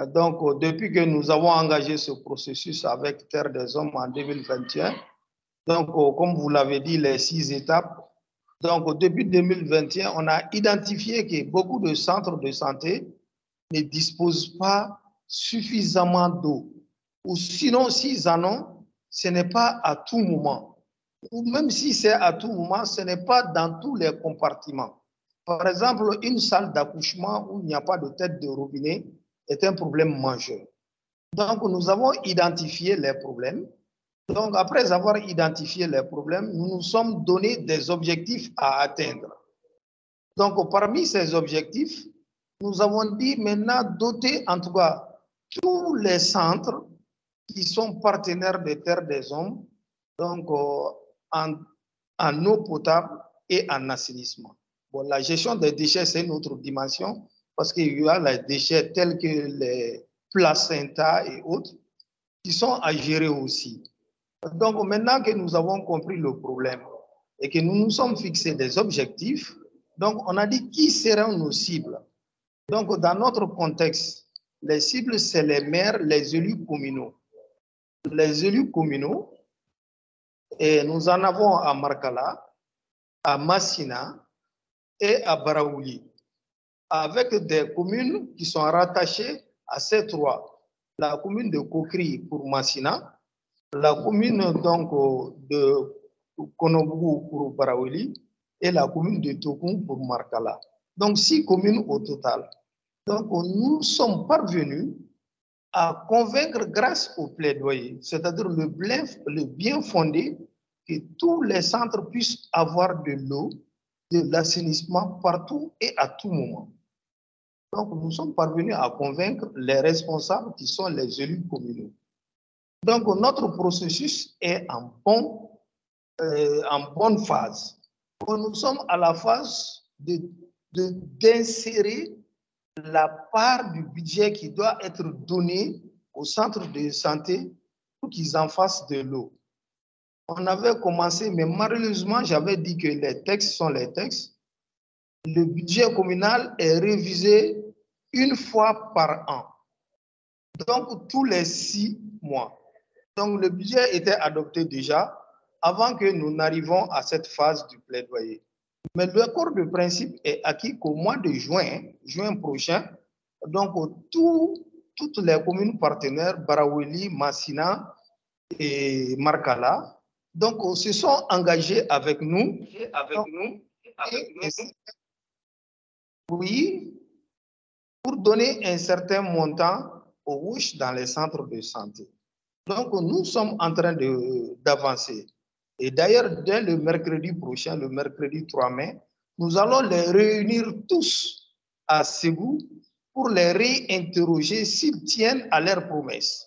Donc, depuis que nous avons engagé ce processus avec Terre des Hommes en 2021, donc, comme vous l'avez dit, les 6 étapes. Donc, depuis 2021, on a identifié que beaucoup de centres de santé ne disposent pas suffisamment d'eau. Ou sinon, s'ils en ont, ce n'est pas à tout moment. Ou même si c'est à tout moment, ce n'est pas dans tous les compartiments. Par exemple, une salle d'accouchement où il n'y a pas de tête de robinet est un problème majeur. Donc, nous avons identifié les problèmes. Donc, après avoir identifié les problèmes, nous nous sommes donné des objectifs à atteindre. Donc, parmi ces objectifs, nous avons dit maintenant doter en tout cas tous les centres qui sont partenaires des Terres des Hommes, donc en eau potable et en assainissement. Bon, la gestion des déchets, c'est une autre dimension parce qu'il y a les déchets tels que les placentas et autres qui sont à gérer aussi. Donc, maintenant que nous avons compris le problème et que nous nous sommes fixés des objectifs, donc on a dit qui seront nos cibles. Donc, dans notre contexte, les cibles, c'est les maires, les élus communaux. Les élus communaux, et nous en avons à Markala, à Massina et à Baraouli, avec des communes qui sont rattachées à ces 3. La commune de Kokri pour Massina, la commune donc de Konobougou pour Baraouli et la commune de Tokoum pour Markala. Donc 6 communes au total. Donc nous sommes parvenus à convaincre grâce au plaidoyer, c'est-à-dire le bien fondé, que tous les centres puissent avoir de l'eau, de l'assainissement partout et à tout moment. Donc nous sommes parvenus à convaincre les responsables qui sont les élus communaux. Donc, notre processus est en bonne phase. Nous sommes à la phase d'insérer la part du budget qui doit être donnée aux centres de santé pour qu'ils en fassent de l'eau. On avait commencé, mais malheureusement, j'avais dit que les textes sont les textes. Le budget communal est révisé 1 fois par an, donc tous les 6 mois. Donc, le budget était adopté déjà avant que nous n'arrivions à cette phase du plaidoyer. Mais l'accord de principe est acquis qu'au mois de juin prochain, donc toutes les communes partenaires, Baraouli, Massina et Markala, donc se sont engagés avec nous. Oui, pour donner un certain montant aux WUSH dans les centres de santé. Donc, nous sommes en train d'avancer. Et d'ailleurs, dès le mercredi prochain, le mercredi 3 mai, nous allons les réunir tous à Ségou pour les réinterroger s'ils tiennent à leurs promesses.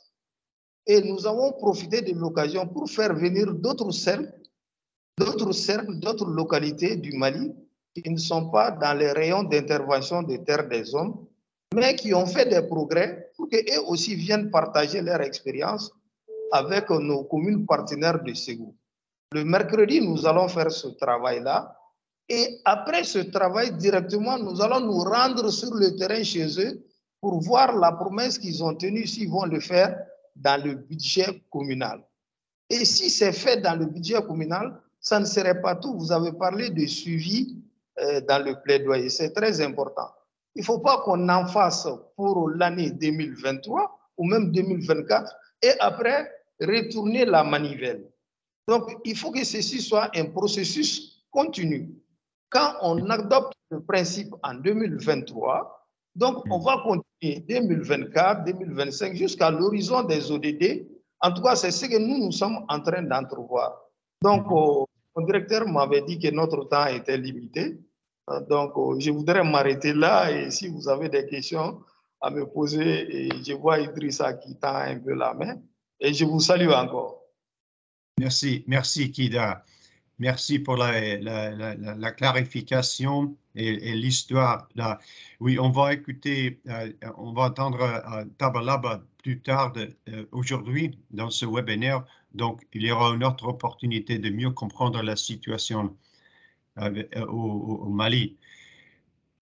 Et nous avons profité de l'occasion pour faire venir d'autres cercles, d'autres localités du Mali qui ne sont pas dans les rayons d'intervention des terres des hommes, mais qui ont fait des progrès pour qu'eux aussi viennent partager leur expérience avec nos communes partenaires de Ségou. Le mercredi, nous allons faire ce travail-là. Et après ce travail, directement, nous allons nous rendre sur le terrain chez eux pour voir la promesse qu'ils ont tenue, s'ils vont le faire dans le budget communal. Et si c'est fait dans le budget communal, ça ne serait pas tout. Vous avez parlé de suivi dans le plaidoyer. C'est très important. Il ne faut pas qu'on en fasse pour l'année 2023 ou même 2024 et après retourner la manivelle. Donc, il faut que ceci soit un processus continu. Quand on adopte le principe en 2023, donc on va continuer 2024, 2025 jusqu'à l'horizon des ODD. En tout cas, c'est ce que nous sommes en train d'entrevoir. Donc, mon directeur m'avait dit que notre temps était limité. Donc, je voudrais m'arrêter là et si vous avez des questions à me poser, et je vois Idrissa qui tend un peu la main et je vous salue encore. Merci, merci Kida. Merci pour la clarification et l'histoire. Oui, on va écouter, on va entendre Tabalaba plus tard aujourd'hui dans ce webinaire. Donc, il y aura une autre opportunité de mieux comprendre la situation au Mali.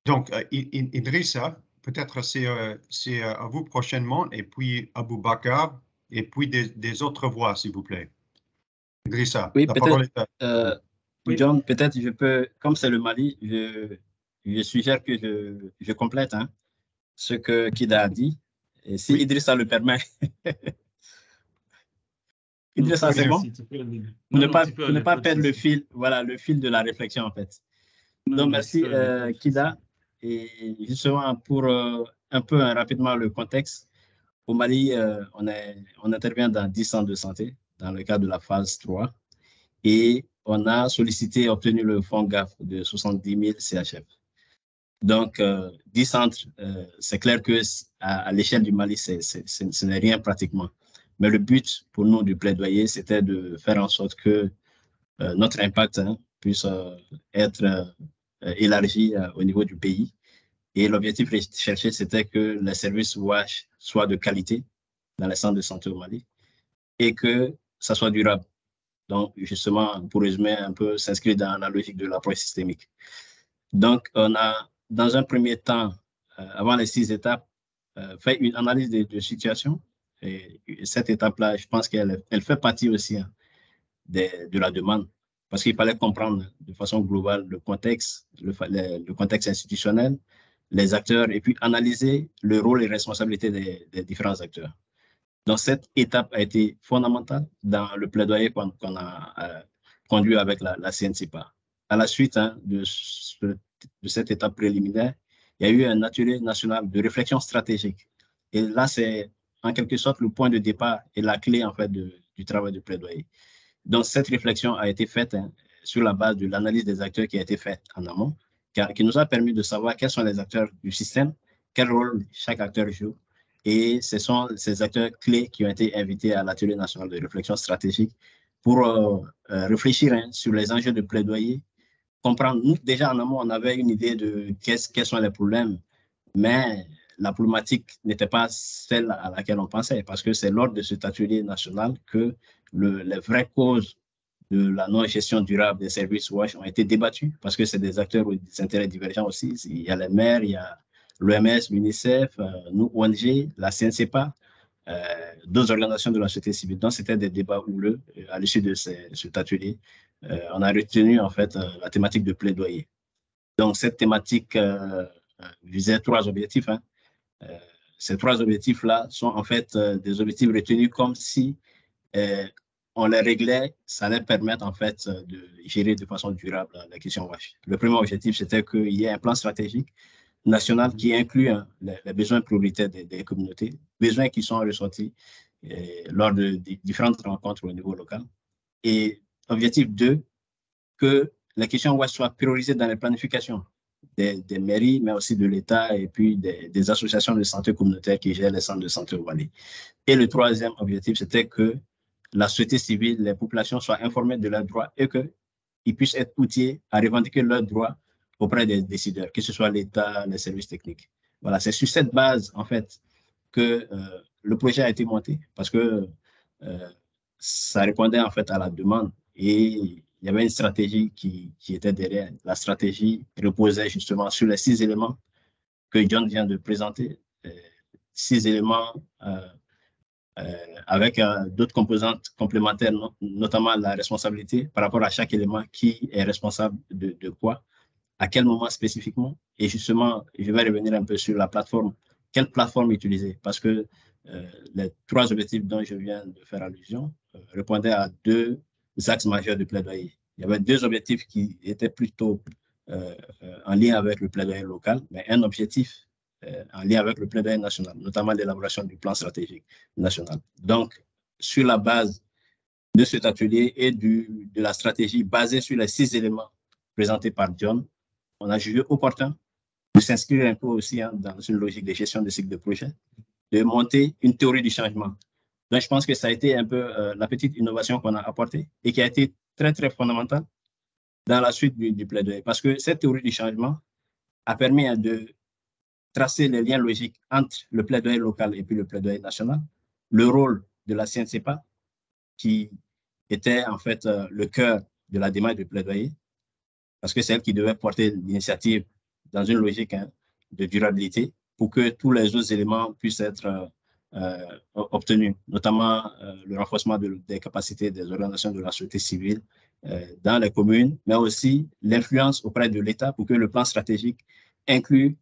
Donc, Idrissa, peut-être c'est à vous prochainement, et puis Aboubakar, et puis des autres voix, s'il vous plaît. Idrissa, oui, la parole est à oui. John, peut-être je peux, comme c'est le Mali, je suggère que je complète ce que Kida a dit, et si Idrissa le permet. Idrissa, c'est bon? Pour ne pas perdre le fil, voilà, le fil de la réflexion, en fait. Donc, merci, Kida. Et justement, pour un peu rapidement le contexte, au Mali, on intervient dans 10 centres de santé dans le cadre de la phase 3 et on a sollicité et obtenu le fonds GAF de 70 000 CHF. Donc, 10 centres, c'est clair que à l'échelle du Mali, ce n'est rien pratiquement. Mais le but pour nous du plaidoyer, c'était de faire en sorte que notre impact puisse être élargi au niveau du pays. Et l'objectif recherché, c'était que les services WASH soient de qualité dans les centres de santé au Mali et que ça soit durable. Donc, justement, pour résumer un peu, s'inscrit dans la logique de l'approche systémique. Donc, on a, dans un premier temps, avant les 6 étapes, fait une analyse de situation. Et cette étape-là, je pense qu'elle fait partie aussi de la demande, parce qu'il fallait comprendre de façon globale le contexte institutionnel, les acteurs, et puis analyser le rôle et responsabilité des différents acteurs. Donc, cette étape a été fondamentale dans le plaidoyer qu'on a conduit avec la CNCPA. À la suite de cette étape préliminaire, il y a eu un atelier national de réflexion stratégique. Et là, c'est en quelque sorte le point de départ et la clé en fait du travail de plaidoyer. Donc, cette réflexion a été faite sur la base de l'analyse des acteurs qui a été faite en amont, qui nous a permis de savoir quels sont les acteurs du système, quel rôle chaque acteur joue. Et ce sont ces acteurs clés qui ont été invités à l'atelier national de réflexion stratégique pour réfléchir sur les enjeux de plaidoyer, comprendre. Nous, déjà en amont, on avait une idée de quels sont les problèmes, mais la problématique n'était pas celle à laquelle on pensait, parce que c'est lors de cet atelier national que les vraies causes de la non-gestion durable des services WASH ont été débattues, parce que c'est des acteurs ou des intérêts divergents aussi. Il y a les maires, il y a l'OMS, l'UNICEF, nous, ONG, la CNCPA, d'autres organisations de la société civile. Donc, c'était des débats houleux. À l'issue de cet atelier, on a retenu en fait la thématique de plaidoyer. Donc, cette thématique visait 3 objectifs. Ces 3 objectifs-là sont en fait des objectifs retenus comme si on les réglait, ça allait permettre en fait de gérer de façon durable la question WASH. Le premier objectif, c'était qu'il y ait un plan stratégique national qui inclut les besoins prioritaires des communautés, besoins qui sont ressortis lors de différentes rencontres au niveau local. Et objectif 2, que la question ouest soit priorisée dans les planifications des mairies, mais aussi de l'État et puis des associations de santé communautaire qui gèrent les centres de santé au Mali. Et le troisième objectif, c'était que la société civile, les populations soient informées de leurs droits et qu'ils puissent être outillés à revendiquer leurs droits auprès des décideurs, que ce soit l'État, les services techniques. Voilà, c'est sur cette base, en fait, que le projet a été monté, parce que ça répondait, en fait, à la demande. Et il y avait une stratégie qui était derrière. La stratégie reposait justement sur les 6 éléments que John vient de présenter. 6 éléments avec d'autres composantes complémentaires, notamment la responsabilité par rapport à chaque élément, qui est responsable de quoi, à quel moment spécifiquement. Et justement, je vais revenir un peu sur la plateforme. Quelle plateforme utiliser? Parce que les 3 objectifs dont je viens de faire allusion répondaient à 2 axes majeurs de plaidoyer. Il y avait 2 objectifs qui étaient plutôt en lien avec le plaidoyer local, mais un objectif en lien avec le plaidoyer national, notamment l'élaboration du plan stratégique national. Donc, sur la base de cet atelier et de la stratégie basée sur les 6 éléments présentés par John, on a jugé opportun de s'inscrire un peu aussi dans une logique de gestion de cycle de projet, de monter une théorie du changement. Donc, je pense que ça a été un peu la petite innovation qu'on a apportée et qui a été très, très fondamentale dans la suite du plaidoyer. Parce que cette théorie du changement a permis de tracer les liens logiques entre le plaidoyer local et puis le plaidoyer national, le rôle de la CNCPA, qui était en fait le cœur de la démarche de plaidoyer, parce que c'est elle qui devait porter l'initiative dans une logique de durabilité pour que tous les autres éléments puissent être obtenus, notamment le renforcement des capacités des organisations de la société civile dans les communes, mais aussi l'influence auprès de l'État pour que le plan stratégique inclue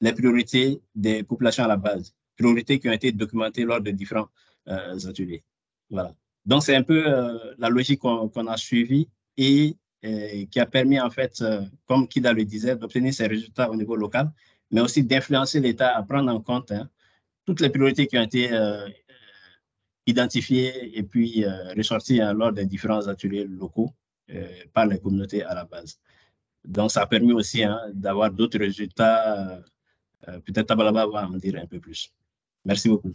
les priorités des populations à la base, priorités qui ont été documentées lors de différents ateliers. Voilà. Donc, c'est un peu la logique qu'on a suivie et qui a permis, en fait, comme Kida le disait, d'obtenir ces résultats au niveau local, mais aussi d'influencer l'État à prendre en compte toutes les priorités qui ont été identifiées et puis ressorties lors des différents ateliers locaux par les communautés à la base. Donc, ça a permis aussi d'avoir d'autres résultats. Peut-être Tabalaba va en dire un peu plus. Merci beaucoup.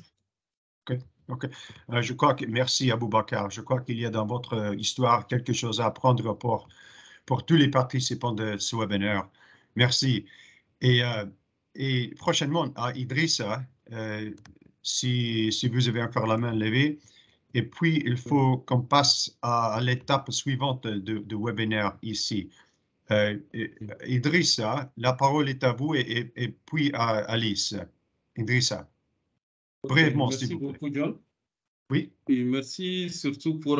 OK. Je crois que, merci Aboubakar. Je crois qu'il y a dans votre histoire quelque chose à apprendre pour tous les participants de ce webinaire. Merci. Et prochainement, à Idrissa, si vous avez encore la main levée, et puis il faut qu'on passe à l'étape suivante de webinaire ici. Idrissa, la parole est à vous et puis à Alice. Idrissa. Brièvement, merci beaucoup, John. Oui. Et merci surtout pour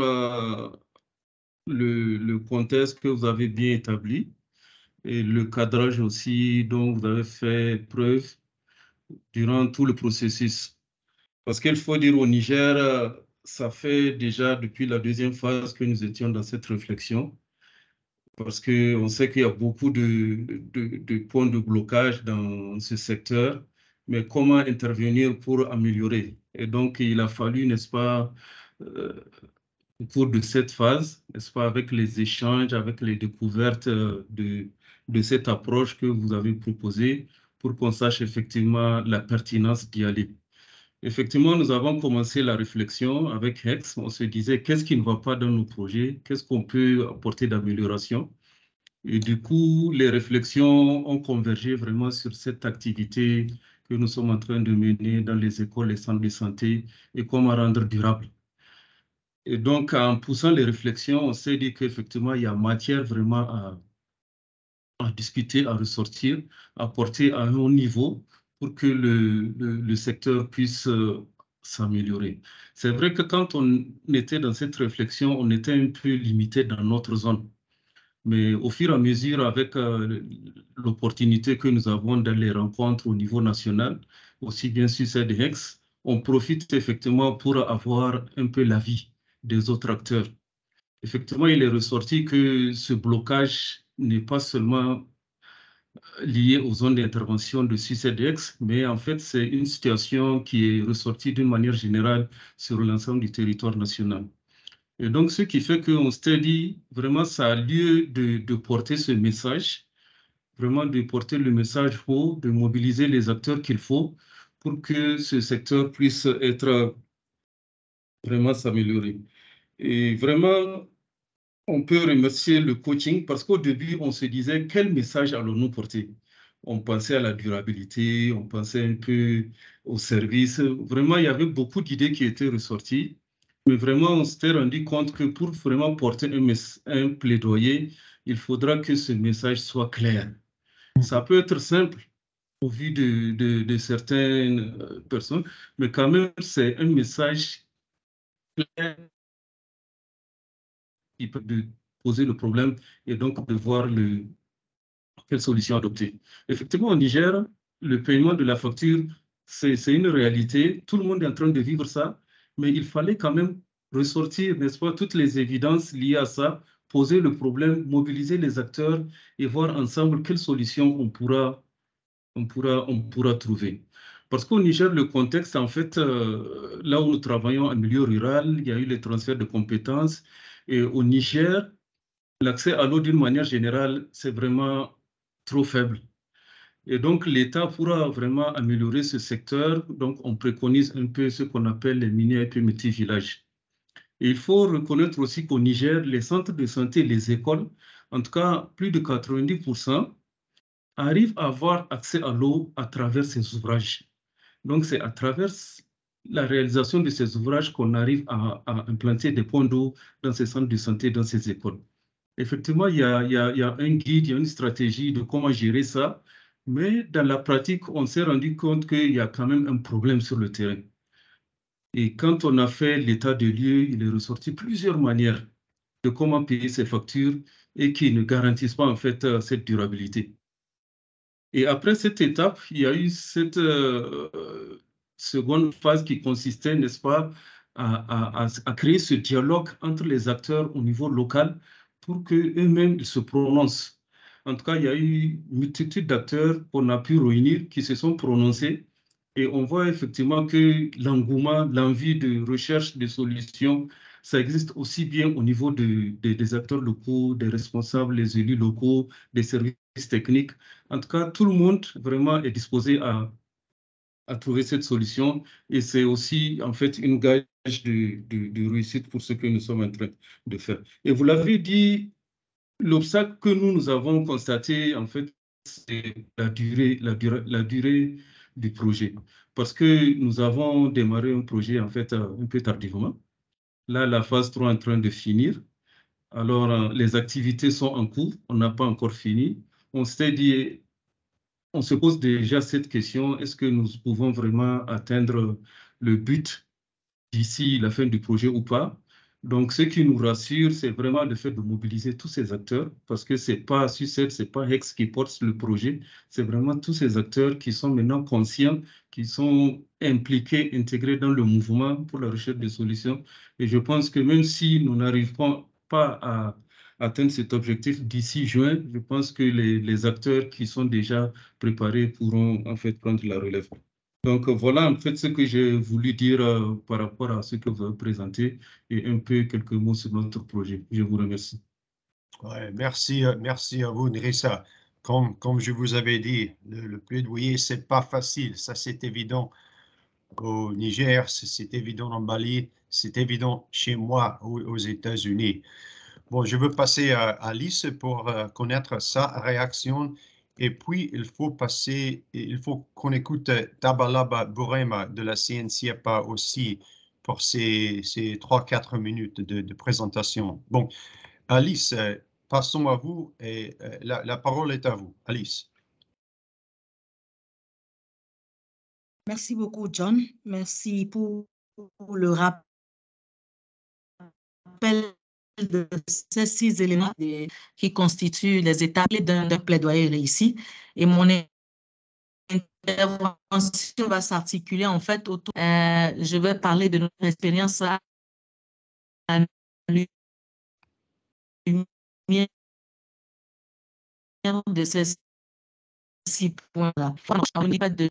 le contexte que vous avez bien établi et le cadrage aussi dont vous avez fait preuve durant tout le processus. Parce qu'il faut dire au Niger, ça fait déjà depuis la 2e phase que nous étions dans cette réflexion. Parce qu'on sait qu'il y a beaucoup de points de blocage dans ce secteur, mais comment intervenir pour améliorer? Et donc, il a fallu, n'est-ce pas, au cours de cette phase, n'est-ce pas, avec les échanges, avec les découvertes de cette approche que vous avez proposée, pour qu'on sache effectivement la pertinence d'y aller. Effectivement, nous avons commencé la réflexion avec Hex. On se disait, qu'est-ce qui ne va pas dans nos projets? Qu'est-ce qu'on peut apporter d'amélioration? Et du coup, les réflexions ont convergé vraiment sur cette activité que nous sommes en train de mener dans les écoles, les centres de santé et comment rendre durable. Et donc, en poussant les réflexions, on s'est dit qu'effectivement, il y a matière vraiment à discuter, à ressortir, à porter à un haut niveau pour que le secteur puisse s'améliorer. C'est vrai que quand on était dans cette réflexion, on était un peu limité dans notre zone. Mais au fur et à mesure, avec l'opportunité que nous avons dans les rencontres au niveau national, aussi bien sur cette Hex, on profite effectivement pour avoir un peu l'avis des autres acteurs. Effectivement, il est ressorti que ce blocage n'est pas seulement lié aux zones d'intervention de CCDX, mais en fait, c'est une situation qui est ressortie d'une manière générale sur l'ensemble du territoire national. Et donc, ce qui fait qu'on s'était dit, vraiment, ça a lieu de porter ce message, vraiment de porter le message faux, de mobiliser les acteurs qu'il faut pour que ce secteur puisse être vraiment s'améliorer. Et vraiment, on peut remercier le coaching parce qu'au début, on se disait quel message allons-nous porter? On pensait à la durabilité, on pensait un peu au service. Vraiment, il y avait beaucoup d'idées qui étaient ressorties. Mais vraiment, on s'était rendu compte que pour vraiment porter un plaidoyer, il faudra que ce message soit clair. Ça peut être simple au vu de certaines personnes, mais quand même, c'est un message clair qui peut poser le problème et donc de voir quelle solution adopter. Effectivement, au Niger, le paiement de la facture, c'est une réalité. Tout le monde est en train de vivre ça, mais il fallait quand même ressortir, n'est-ce pas, toutes les évidences liées à ça, poser le problème, mobiliser les acteurs et voir ensemble quelles solutions on pourra trouver. Parce qu'au Niger, le contexte, en fait, là où nous travaillons en milieu rural, il y a eu les transferts de compétences. Et au Niger, l'accès à l'eau, d'une manière générale, c'est vraiment trop faible. Et donc, l'État pourra vraiment améliorer ce secteur. Donc, on préconise un peu ce qu'on appelle les mini-petits villages. Et il faut reconnaître aussi qu'au Niger, les centres de santé, les écoles, en tout cas, plus de 90%, arrivent à avoir accès à l'eau à travers ces ouvrages. Donc, c'est à travers la réalisation de ces ouvrages qu'on arrive à implanter des points d'eau dans ces centres de santé, dans ces écoles. Effectivement, il y a un guide, il y a une stratégie de comment gérer ça, mais dans la pratique, on s'est rendu compte qu'il y a quand même un problème sur le terrain. Et quand on a fait l'état des lieux, il est ressorti plusieurs manières de comment payer ces factures et qui ne garantissent pas en fait cette durabilité. Et après cette étape, il y a eu cette seconde phase qui consistait, n'est-ce pas, à créer ce dialogue entre les acteurs au niveau local pour qu'eux-mêmes se prononcent. En tout cas, il y a eu une multitude d'acteurs qu'on a pu réunir qui se sont prononcés. Et on voit effectivement que l'engouement, l'envie de recherche de solutions, ça existe aussi bien au niveau des acteurs locaux, des responsables, les élus locaux, des services techniques. En tout cas, tout le monde vraiment est disposé à trouver cette solution et c'est aussi en fait une gage de réussite pour ce que nous sommes en train de faire. Et vous l'avez dit, l'obstacle que nous avons constaté en fait, c'est la durée du projet. Parce que nous avons démarré un projet en fait un peu tardivement. Là, la phase 3 est en train de finir. Alors, les activités sont en cours, on n'a pas encore fini. On s'est dit, on se pose déjà cette question, est-ce que nous pouvons vraiment atteindre le but d'ici la fin du projet ou pas? Donc, ce qui nous rassure, c'est vraiment le fait de mobiliser tous ces acteurs, parce que c'est pas SUCED, c'est pas HEX qui porte le projet, c'est vraiment tous ces acteurs qui sont maintenant conscients, qui sont impliqués, intégrés dans le mouvement pour la recherche de solutions. Et je pense que même si nous n'arrivons pas à atteindre cet objectif d'ici juin, je pense que les acteurs qui sont déjà préparés pourront en fait prendre la relève. Donc voilà en fait ce que j'ai voulu dire par rapport à ce que vous avez présenté et un peu quelques mots sur notre projet. Je vous remercie. Ouais, merci à vous, Nrissa. Comme je vous avais dit, le plaidoyer, c'est pas facile. Ça, c'est évident au Niger, c'est évident en Mali, c'est évident chez moi aux États-Unis. Bon, je veux passer à Alice pour connaître sa réaction. Et puis, il faut qu'on écoute Tabalaba Bourema de la CNCFA aussi pour ces 3-4 minutes de présentation. Bon, Alice, passons à vous et la parole est à vous. Alice. Merci beaucoup, John. Merci pour le rappel de ces 6 éléments qui constituent les étapes d'un plaidoyer réussi. Et mon intervention va s'articuler en fait autour. Je vais parler de notre expérience à lumière de ces 6 points-là. On n'est pas de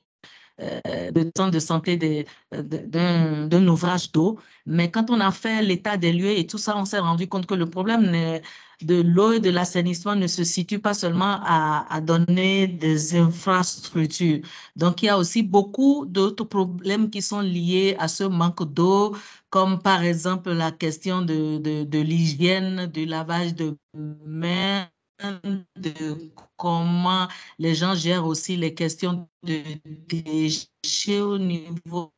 centre de santé d'un ouvrage d'eau. Mais quand on a fait l'état des lieux et tout ça, on s'est rendu compte que le problème de l'eau et de l'assainissement ne se situe pas seulement à donner des infrastructures. Donc, il y a aussi beaucoup d'autres problèmes qui sont liés à ce manque d'eau, comme par exemple la question de l'hygiène, du lavage de mains, de comment les gens gèrent aussi les questions de déchets au niveau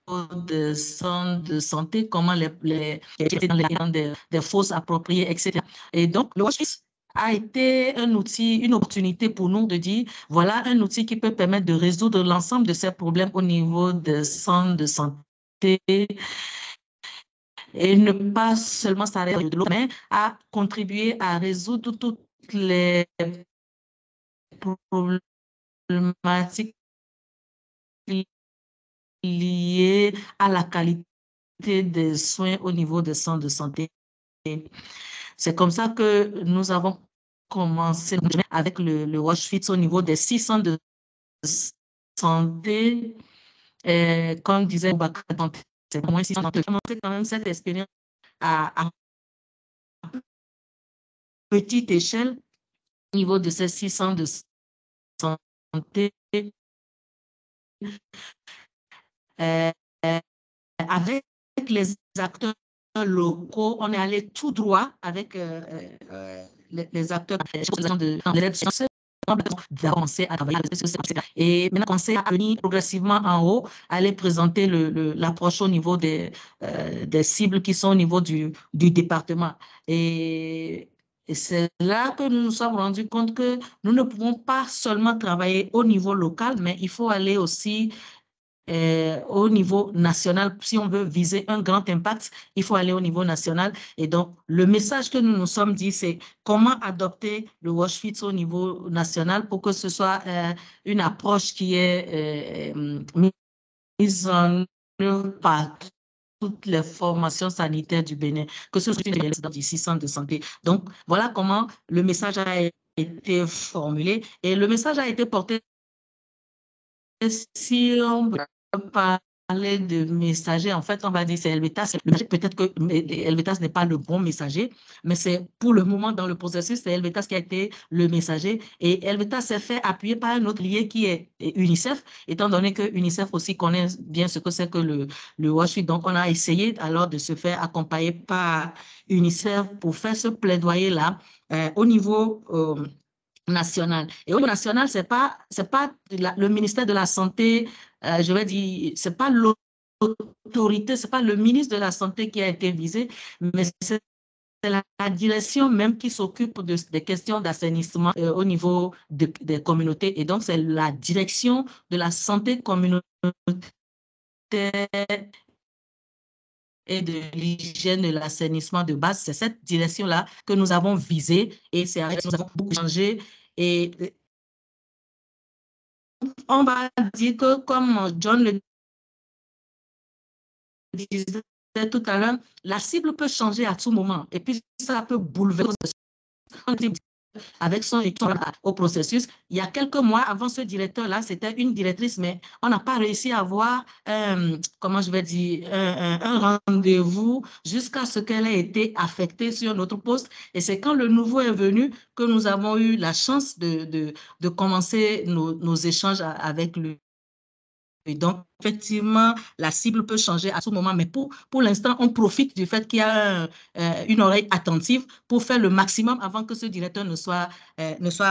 des centres de santé, comment les dans des fosses appropriées, etc. Et donc, le WashFit a été un outil, une opportunité pour nous de dire, voilà un outil qui peut permettre de résoudre l'ensemble de ces problèmes au niveau des centres de santé et ne pas seulement s'arrêter de l'eau, mais à contribuer à résoudre toutes les problématiques liées à la qualité des soins au niveau des centres de santé. C'est comme ça que nous avons commencé avec le WashFit au niveau des 6 centres de santé. Comme disait Boubacar, c'est au moins 600 d'entre eux qui ont montré quand même cette expérience à petite échelle au niveau de ces 600 de santé. Avec les acteurs locaux, on est allé tout droit avec les acteurs de l'élection d'avancer à travailler et maintenant commencer à venir progressivement en haut, aller présenter l'approche au niveau des cibles qui sont au niveau du département. Et c'est là que nous nous sommes rendus compte que nous ne pouvons pas seulement travailler au niveau local, mais il faut aller aussi au niveau national. Si on veut viser un grand impact, il faut aller au niveau national. Et donc, le message que nous nous sommes dit, c'est comment adopter le WashFit au niveau national pour que ce soit une approche qui est mise en œuvre par toutes les formations sanitaires du Bénin, que ce soit dans les 6 centres de santé. Donc, voilà comment le message a été formulé. Et le message a été porté. Si on peut parler de messager, en fait, on va dire c'est Helvetas. Peut-être que Helvetas n'est pas le bon messager, mais c'est pour le moment dans le processus, c'est Helvetas qui a été le messager. Et Helvetas s'est fait appuyer par un autre lié qui est UNICEF, étant donné que UNICEF aussi connaît bien ce que c'est que le WashFit. Donc, on a essayé alors de se faire accompagner par UNICEF pour faire ce plaidoyer-là au niveau national. Et au niveau national, c'est pas le ministère de la Santé, je vais dire, c'est pas l'autorité, c'est pas le ministre de la Santé qui a été visé, mais c'est la direction même qui s'occupe des questions d'assainissement au niveau des communautés. Et donc, c'est la direction de la santé communautaire et de l'hygiène de l'assainissement de base. C'est cette direction-là que nous avons visée et c'est avec ça que nous avons beaucoup changé. Et on va dire que, comme John le disait tout à l'heure, la cible peut changer à tout moment et puis ça peut bouleverser avec son équipe au processus. Il y a quelques mois, avant ce directeur-là, c'était une directrice, mais on n'a pas réussi à avoir, comment je vais dire, un rendez-vous jusqu'à ce qu'elle ait été affectée sur notre poste. Et c'est quand le nouveau est venu que nous avons eu la chance de commencer nos échanges avec lui. Et donc, effectivement, la cible peut changer à tout moment, mais pour l'instant, on profite du fait qu'il y a une oreille attentive pour faire le maximum avant que ce directeur ne soit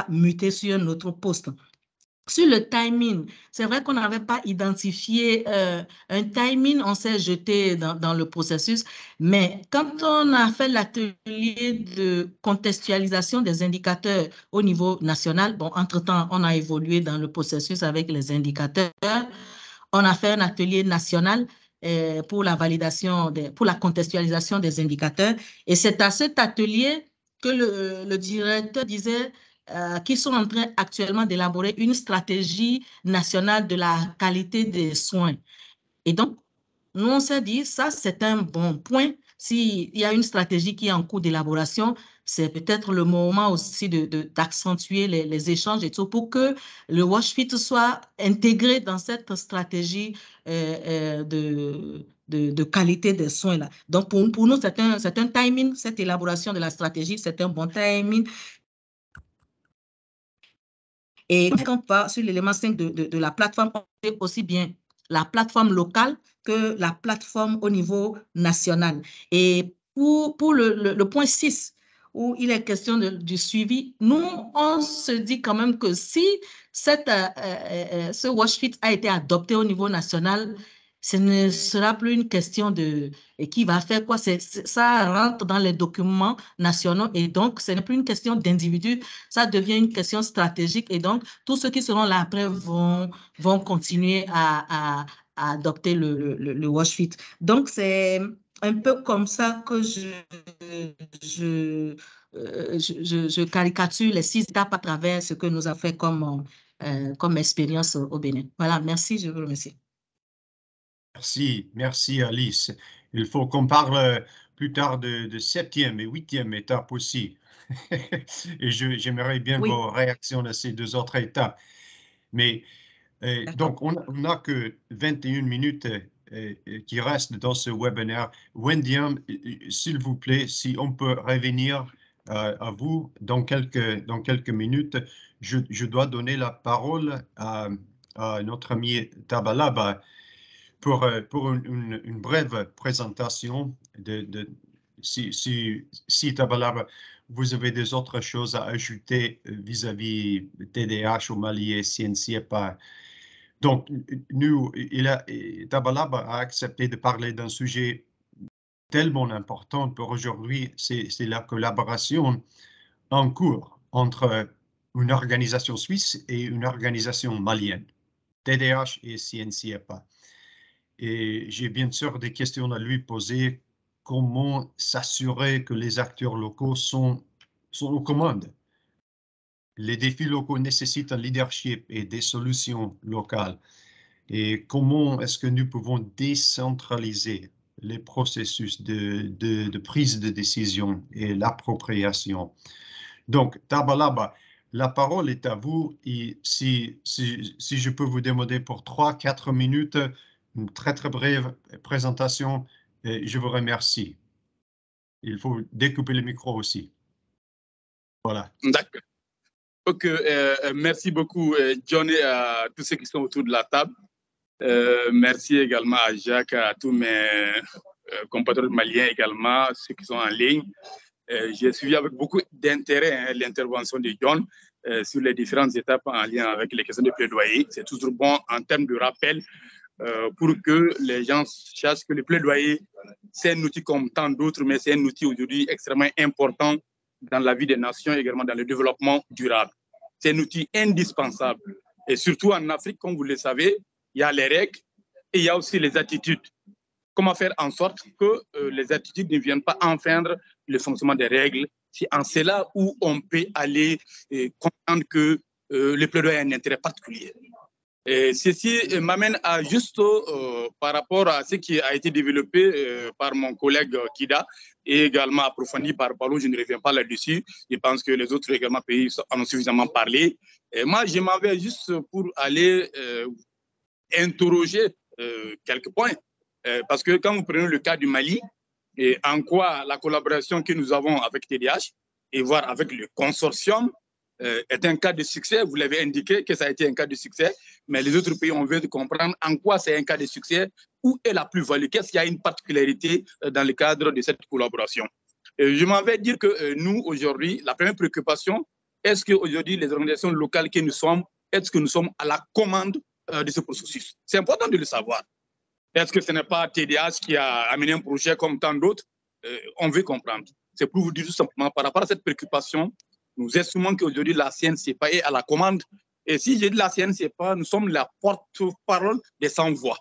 muté sur notre poste. Sur le timing, c'est vrai qu'on n'avait pas identifié un timing, on s'est jeté dans le processus, mais quand on a fait l'atelier de contextualisation des indicateurs au niveau national, bon, entre-temps, on a évolué dans le processus avec les indicateurs. On a fait un atelier national pour la validation, pour la contextualisation des indicateurs. Et c'est à cet atelier que le directeur disait qu'ils sont en train actuellement d'élaborer une stratégie nationale de la qualité des soins. Et donc, nous, on s'est dit, ça, c'est un bon point. S'il y a une stratégie qui est en cours d'élaboration, c'est peut-être le moment aussi d'accentuer les échanges et tout pour que le WashFit soit intégré dans cette stratégie de qualité des soins là. Donc, pour nous, c'est un timing, cette élaboration de la stratégie, c'est un bon timing. Et quand on va sur l'élément 5 de la plateforme, on fait aussi bien la plateforme locale que la plateforme au niveau national. Et pour le point 6, où il est question du suivi, nous, on se dit quand même que si ce WashFit a été adopté au niveau national, ce ne sera plus une question de qui va faire quoi. Ça rentre dans les documents nationaux et donc ce n'est plus une question d'individu, ça devient une question stratégique et donc tous ceux qui seront là après vont continuer à adopter le WashFit. Donc c'est un peu comme ça que je caricature les 6 étapes à travers ce que nous avons fait comme expérience au Bénin. Voilà, merci, je vous remercie. Merci Alice. Il faut qu'on parle plus tard de 7e et 8e étape aussi. Et j'aimerais bien vos réactions à ces 2 autres étapes. Mais donc, on n'a que 21 minutes qui restent dans ce webinaire. Wendy, s'il vous plaît, si on peut revenir à vous dans quelques minutes, je dois donner la parole à notre ami Tabalaba pour une brève présentation si Tabalaba, vous avez des autres choses à ajouter vis-à-vis TDAH au Mali et CNCFA. Donc, Tabalaba a accepté de parler d'un sujet tellement important pour aujourd'hui, c'est la collaboration en cours entre une organisation suisse et une organisation malienne, TDAH et CNCFA. Et j'ai bien sûr des questions à lui poser. Comment s'assurer que les acteurs locaux sont aux commandes? Les défis locaux nécessitent un leadership et des solutions locales. Et comment est-ce que nous pouvons décentraliser les processus de prise de décision et l'appropriation? Donc, Tabalaba, la parole est à vous. Et si je peux vous demander pour 3-4 minutes, une très brève présentation, je vous remercie. Il faut découper le micro aussi. Voilà. D'accord. Ok, merci beaucoup, John, et à tous ceux qui sont autour de la table. Merci également à Jacques, à tous mes compatriotes maliens également, ceux qui sont en ligne. J'ai suivi avec beaucoup d'intérêt l'intervention de John sur les différentes étapes en lien avec les questions de plaidoyer. C'est toujours bon en termes de rappel pour que les gens sachent que le plaidoyer, c'est un outil comme tant d'autres, mais c'est un outil aujourd'hui extrêmement important dans la vie des nations et également dans le développement durable. C'est un outil indispensable. Et surtout en Afrique, comme vous le savez, il y a les règles et il y a aussi les attitudes. Comment faire en sorte que les attitudes ne viennent pas enfreindre le fonctionnement des règles? C'est en cela où on peut aller comprendre que le plaidoyer a un intérêt particulier. Et ceci m'amène à juste par rapport à ce qui a été développé par mon collègue Kida et également approfondi par Paulo, je ne reviens pas là-dessus. Je pense que les autres également pays en ont suffisamment parlé. Et moi, je m'en vais juste pour aller interroger quelques points. Parce que quand vous prenez le cas du Mali, et en quoi la collaboration que nous avons avec TDH et voire avec le consortium est un cas de succès, vous l'avez indiqué que ça a été un cas de succès, mais les autres pays ont besoin de comprendre en quoi c'est un cas de succès, où est la plus-value, qu'est-ce qu'il y a une particularité dans le cadre de cette collaboration. Je m'en vais dire que nous, aujourd'hui, la première préoccupation, est-ce qu'aujourd'hui, les organisations locales que nous sommes, est-ce que nous sommes à la commande de ce processus? C'est important de le savoir. Est-ce que ce n'est pas TDH qui a amené un projet comme tant d'autres? On veut comprendre. C'est pour vous dire tout simplement, par rapport à cette préoccupation, nous estimons qu'aujourd'hui, la CNCFA est à la commande. Et si j'ai dit la CNCFA, nous sommes la porte-parole des sans-voix.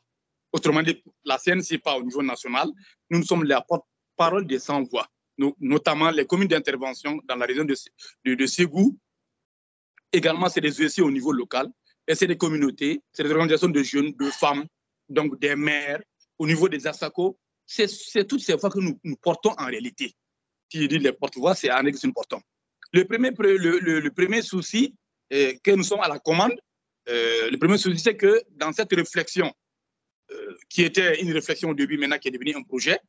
Autrement dit, la CNCFA au niveau national, nous sommes la porte-parole des sans-voix, notamment les communes d'intervention dans la région de Ségou. Également, c'est des ESC au niveau local. Et c'est des communautés, c'est des organisations de jeunes, de femmes, donc des maires, au niveau des ASACO. C'est toutes ces voix que nous portons en réalité. si je dis les porte-voix, c'est en exercice important. Le premier souci que nous sommes à la commande, le premier souci, c'est que dans cette réflexion, qui était une réflexion au début, maintenant qui est devenue un projet,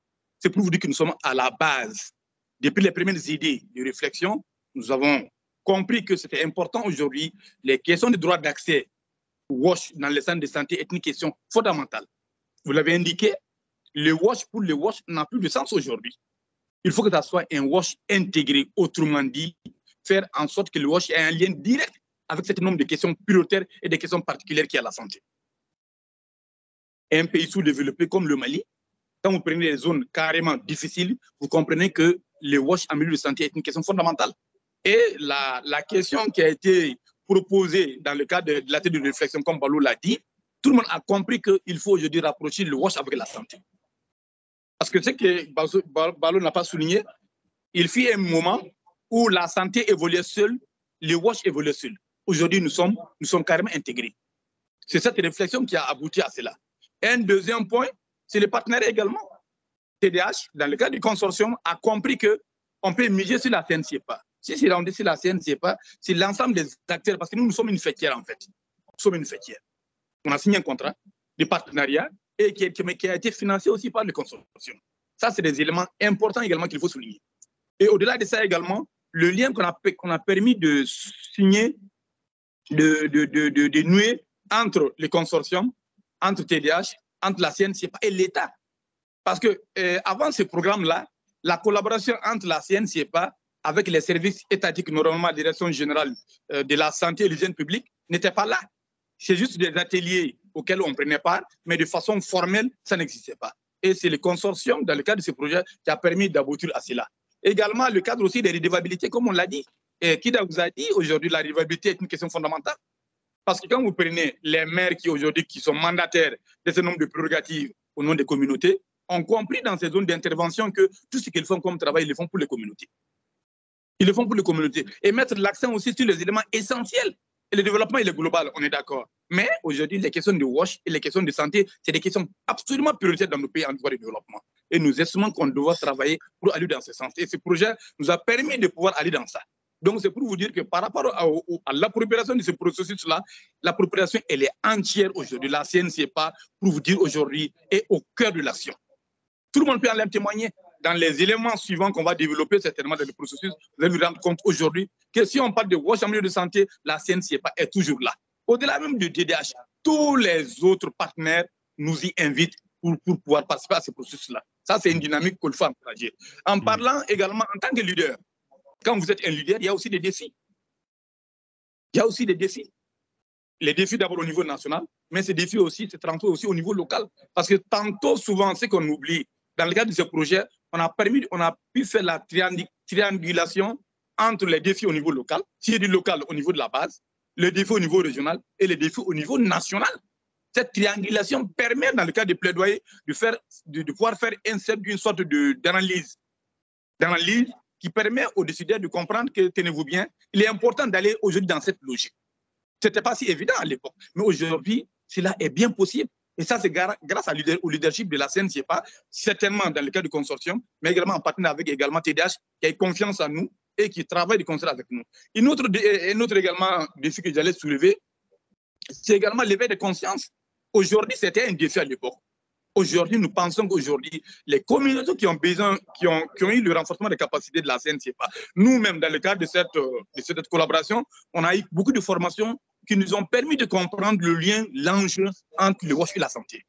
c'est pour vous dire que nous sommes à la base. Depuis les premières idées de réflexion, nous avons compris que c'était important aujourd'hui. Les questions de droit d'accès au WASH dans les centres de santé est une question fondamentale. Vous l'avez indiqué, le WASH pour le WASH n'a plus de sens aujourd'hui. Il faut que ça soit un WASH intégré, autrement dit, faire en sorte que le WASH ait un lien direct avec cet nombre de questions prioritaires et des questions particulières qui est la santé. Un pays sous-développé comme le Mali, quand vous prenez les zones carrément difficiles, vous comprenez que le WASH en milieu de santé est une question fondamentale. Et la question qui a été proposée dans le cadre de la tête de réflexion, comme Balou l'a dit, tout le monde a compris qu'il faut aujourd'hui rapprocher le WASH avec la santé. Parce que ce que Balou n'a pas souligné, il fut un moment où la santé évoluait seule, le WASH évoluait seul. Aujourd'hui, nous sommes carrément intégrés. C'est cette réflexion qui a abouti à cela. Un deuxième point, c'est les partenaires également. TDH, dans le cadre du consortium, a compris qu'on peut miser sur la CNCPA. Si c'est rendu sur la CNCPA, c'est l'ensemble des acteurs, parce que nous sommes une fêtière en fait. Nous sommes une fêtière. On a signé un contrat de partenariat et qui a été financé aussi par le consortium. Ça, c'est des éléments importants également qu'il faut souligner. Et au-delà de ça également, le lien qu'on a permis de signer, de nouer entre les consortiums, entre TDH, entre la CNCPA et l'État. Parce que avant ce programme-là, la collaboration entre la CNCPA avec les services étatiques, normalement la Direction générale de la santé et de l'hygiène publique, n'était pas là. C'est juste des ateliers auxquels on prenait part, mais de façon formelle, ça n'existait pas. Et c'est le consortium, dans le cadre de ce projet, qui a permis d'aboutir à cela. Également, le cadre aussi des redevabilités, comme on l'a dit. Et Kida vous a dit, aujourd'hui, la redevabilité est une question fondamentale. Parce que quand vous prenez les maires qui aujourd'hui qui sont mandataires de ce nombre de prérogatives au nom des communautés, ont compris dans ces zones d'intervention que tout ce qu'ils font comme travail, ils le font pour les communautés. Ils le font pour les communautés. Et mettre l'accent aussi sur les éléments essentiels. Et le développement, il est global, on est d'accord. Mais aujourd'hui, les questions de WASH et les questions de santé, c'est des questions absolument prioritaires dans nos pays en voie de développement. Et nous estimons qu'on doit travailler pour aller dans ce sens. Et ce projet nous a permis de pouvoir aller dans ça. Donc, c'est pour vous dire que par rapport à l'appropriation de ce processus-là, l'appropriation, elle est entière aujourd'hui. La CNCPA, pour vous dire aujourd'hui, est au cœur de l'action. Tout le monde peut en témoigner. Dans les éléments suivants qu'on va développer certainement dans le processus, vous allez vous rendre compte aujourd'hui que si on parle de WASH en milieu de santé, la CNCPA est toujours là. Au-delà même du DDH, tous les autres partenaires nous y invitent pour pouvoir participer à ce processus-là. Ça, c'est une dynamique qu'il faut encourager. En parlant également en tant que leader, quand vous êtes un leader, il y a aussi des défis. Il y a aussi des défis. Les défis d'abord au niveau national, mais ces défis aussi se transforment aussi au niveau local. Parce que tantôt, souvent, ce qu'on oublie, dans le cadre de ce projet, on a pu faire la triangulation entre les défis au niveau local, si je dis local au niveau de la base, les défis au niveau régional et les défis au niveau national. Cette triangulation permet, dans le cadre du plaidoyer, de pouvoir faire une sorte d'analyse qui permet aux décideurs de comprendre que, tenez-vous bien, il est important d'aller aujourd'hui dans cette logique. Ce n'était pas si évident à l'époque, mais aujourd'hui, cela est bien possible. Et ça, c'est grâce au leadership de la CNCPA, certainement dans le cadre du consortium, mais également en partenariat avec également TDH, qui a eu confiance en nous et qui travaille de concert avec nous. Un autre également défi que j'allais soulever, c'est également l'éveil de conscience. Aujourd'hui, c'était un défi à l'époque. Aujourd'hui, nous pensons qu'aujourd'hui, les communautés qui ont eu le renforcement des capacités de la CNCPA, nous-mêmes, dans le cadre de cette collaboration, on a eu beaucoup de formations qui nous ont permis de comprendre le lien, l'enjeu entre le WASH et la santé.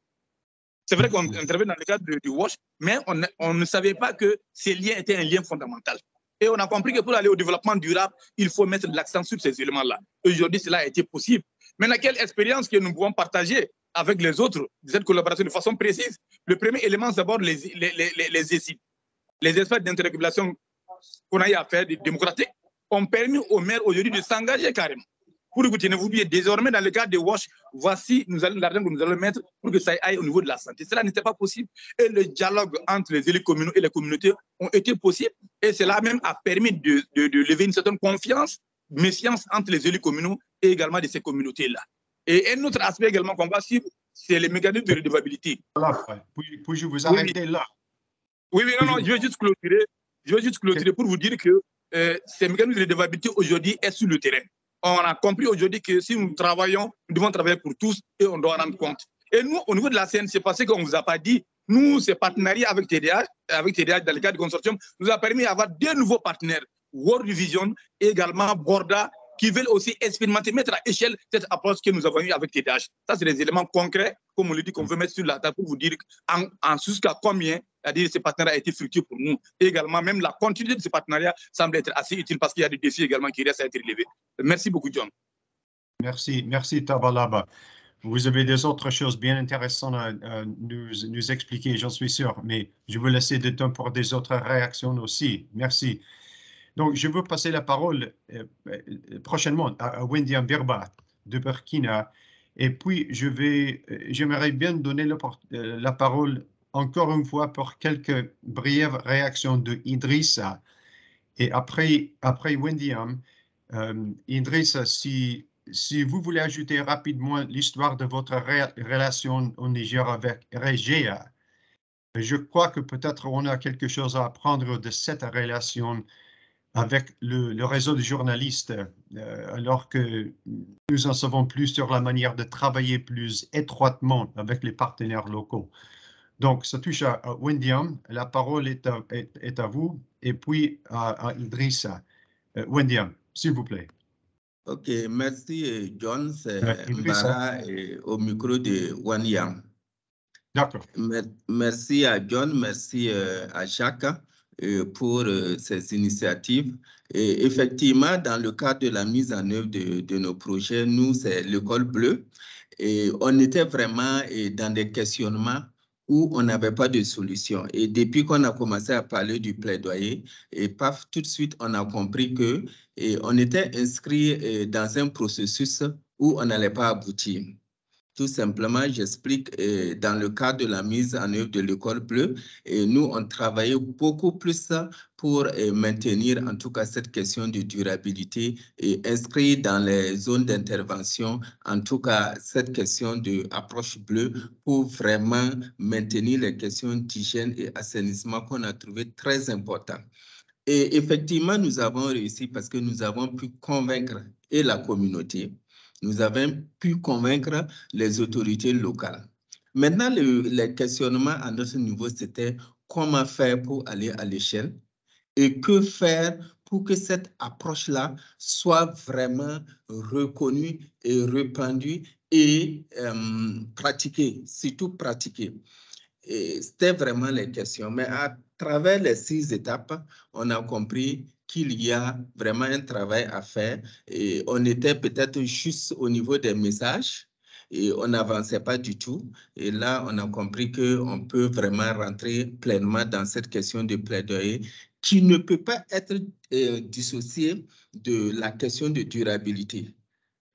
C'est vrai qu'on intervient dans le cadre du WASH, mais on ne savait pas que ces liens étaient un lien fondamental. Et on a compris que pour aller au développement durable, il faut mettre l'accent sur ces éléments-là. Aujourd'hui, cela a été possible. Maintenant, quelle expérience que nous pouvons partager avec les autres de cette collaboration de façon précise? Le premier élément, c'est d'abord les ESID. Les espaces d'interrégulation qu'on a eu à faire, démocratiques, ont permis aux maires aujourd'hui de s'engager carrément. Pour que vous tenez-vous bien, désormais, dans le cadre de WASH, voici l'argent que nous allons mettre pour que ça aille au niveau de la santé. Cela n'était pas possible. Et le dialogue entre les élus communaux et les communautés ont été possible. Et cela même a permis de lever une certaine confiance, méfiance entre les élus communaux et également de ces communautés-là. Et un autre aspect également qu'on va suivre, c'est les mécanismes de redevabilité. Puis-je vous arrêter là? Oui, non, je vais juste clôturer. Je veux juste clôturer pour vous dire que ces mécanismes de redevabilité aujourd'hui est sur le terrain. On a compris aujourd'hui que si nous travaillons, nous devons travailler pour tous et on doit rendre compte. Et nous, au niveau de la CNC, parce qu'on ne vous a pas dit, nous, ce partenariat avec TDH dans le cadre du consortium, nous a permis d'avoir 2 nouveaux partenaires, World Vision et également Borda, qui veulent aussi expérimenter, mettre à échelle cette approche que nous avons eue avec TDH. Ça, c'est des éléments concrets, comme on le dit, qu'on veut mettre sur la table pour vous dire jusqu'à combien, c'est-à-dire ce partenariat a été fructueux pour nous. Et également, même la continuité de ce partenariat semble être assez utile parce qu'il y a des défis également qui restent à être relevés. Merci beaucoup, John. Merci Tabalaba. Vous avez des autres choses bien intéressantes à nous expliquer, j'en suis sûr, mais je veux laisser du temps pour des autres réactions aussi. Merci. Donc, je veux passer la parole prochainement à Wendy Mbirba de Burkina. Et puis, j'aimerais bien donner la parole encore une fois pour quelques brèves réactions de Idrissa. Et après Wendy, Idrissa, si vous voulez ajouter rapidement l'histoire de votre relation au Niger avec Regea, je crois que peut-être on a quelque chose à apprendre de cette relation avec le réseau de journalistes, alors que nous en savons plus sur la manière de travailler plus étroitement avec les partenaires locaux. Donc, ça touche à Wendiam. La parole est à vous, et puis à Idrissa. Wendiam, s'il vous plaît. OK, merci John. C'est Mbara au micro de Wendiam. D'accord. Merci à John, merci à Jacques pour ces initiatives. Et effectivement, dans le cadre de la mise en œuvre de nos projets, nous, c'est l'École Bleue. Et on était vraiment dans des questionnements où on n'avait pas de solution. Et depuis qu'on a commencé à parler du plaidoyer, et paf, tout de suite, on a compris que on était inscrit dans un processus où on n'allait pas aboutir. Tout simplement, j'explique, dans le cadre de la mise en œuvre de l'École Bleue, nous, on travaillait beaucoup plus pour maintenir en tout cas cette question de durabilité et inscrire dans les zones d'intervention, en tout cas cette question d'approche bleue pour vraiment maintenir les questions d'hygiène et assainissement qu'on a trouvé très importantes. Et effectivement, nous avons réussi parce que nous avons pu convaincre et la communauté, nous avons pu convaincre les autorités locales. Maintenant, le questionnement à notre niveau, c'était comment faire pour aller à l'échelle et que faire pour que cette approche-là soit vraiment reconnue et répandue et pratiquée, surtout pratiquée. C'était vraiment les questions. Mais à travers les 6 étapes, on a compris qu'il y a vraiment un travail à faire. Et on était peut-être juste au niveau des messages et on n'avançait pas du tout. Et là, on a compris qu'on peut vraiment rentrer pleinement dans cette question de plaidoyer qui ne peut pas être dissociée de la question de durabilité.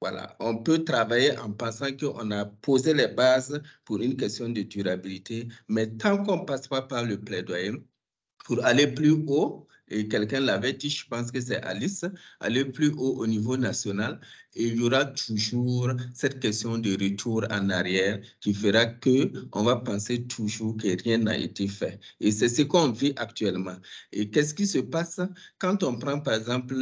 Voilà, on peut travailler en pensant qu'on a posé les bases pour une question de durabilité, mais tant qu'on ne passe pas par le plaidoyer, pour aller plus haut, et quelqu'un l'avait dit, je pense que c'est Alice, aller plus haut au niveau national, et il y aura toujours cette question de retour en arrière qui fera qu'on va penser toujours que rien n'a été fait. Et c'est ce qu'on vit actuellement. Et qu'est-ce qui se passe quand on prend par exemple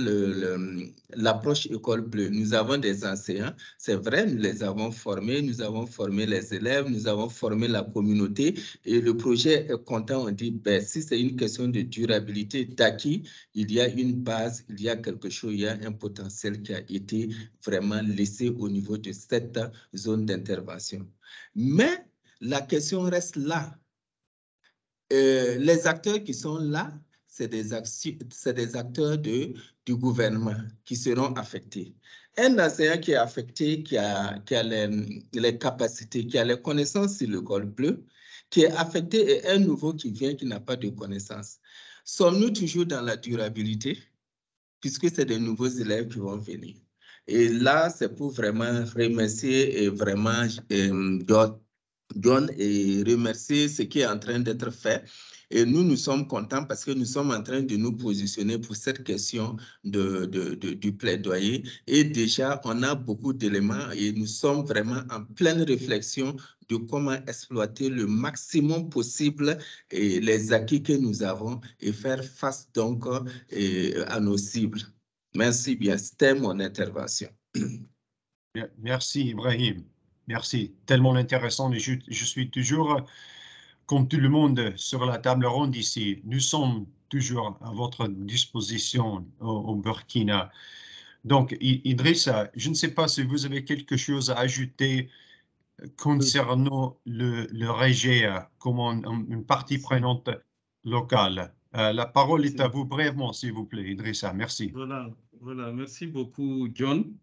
l'approche École Bleue? Nous avons des enseignants, c'est vrai, nous les avons formés, nous avons formé les élèves, nous avons formé la communauté et le projet est content, on dit, ben, si c'est une question de durabilité, d'acquis, il y a une base, il y a quelque chose, il y a un potentiel qui a été vraiment laissé au niveau de cette zone d'intervention. Mais la question reste là. Les acteurs qui sont là, c'est des acteurs du gouvernement qui seront affectés. Un enseignant qui est affecté, qui a les capacités, qui a les connaissances sur l'École Bleue, qui est affecté et un nouveau qui vient qui n'a pas de connaissances. Sommes-nous toujours dans la durabilité? Puisque c'est des nouveaux élèves qui vont venir. Et là, c'est pour vraiment remercier et vraiment John et remercier ce qui est en train d'être fait. Et nous sommes contents parce que nous sommes en train de nous positionner pour cette question du plaidoyer. Et déjà, on a beaucoup d'éléments et nous sommes vraiment en pleine réflexion de comment exploiter le maximum possible les acquis que nous avons et faire face donc à nos cibles. Merci bien, c'était mon intervention. Merci Ibrahim, merci, tellement intéressant. Je suis toujours, comme tout le monde, sur la table ronde ici. Nous sommes toujours à votre disposition au Burkina. Donc, Idrissa, je ne sais pas si vous avez quelque chose à ajouter concernant le REGEA comme une partie prenante locale. La parole est à vous brièvement, s'il vous plaît, Idrissa. Merci. Voilà, merci beaucoup, John.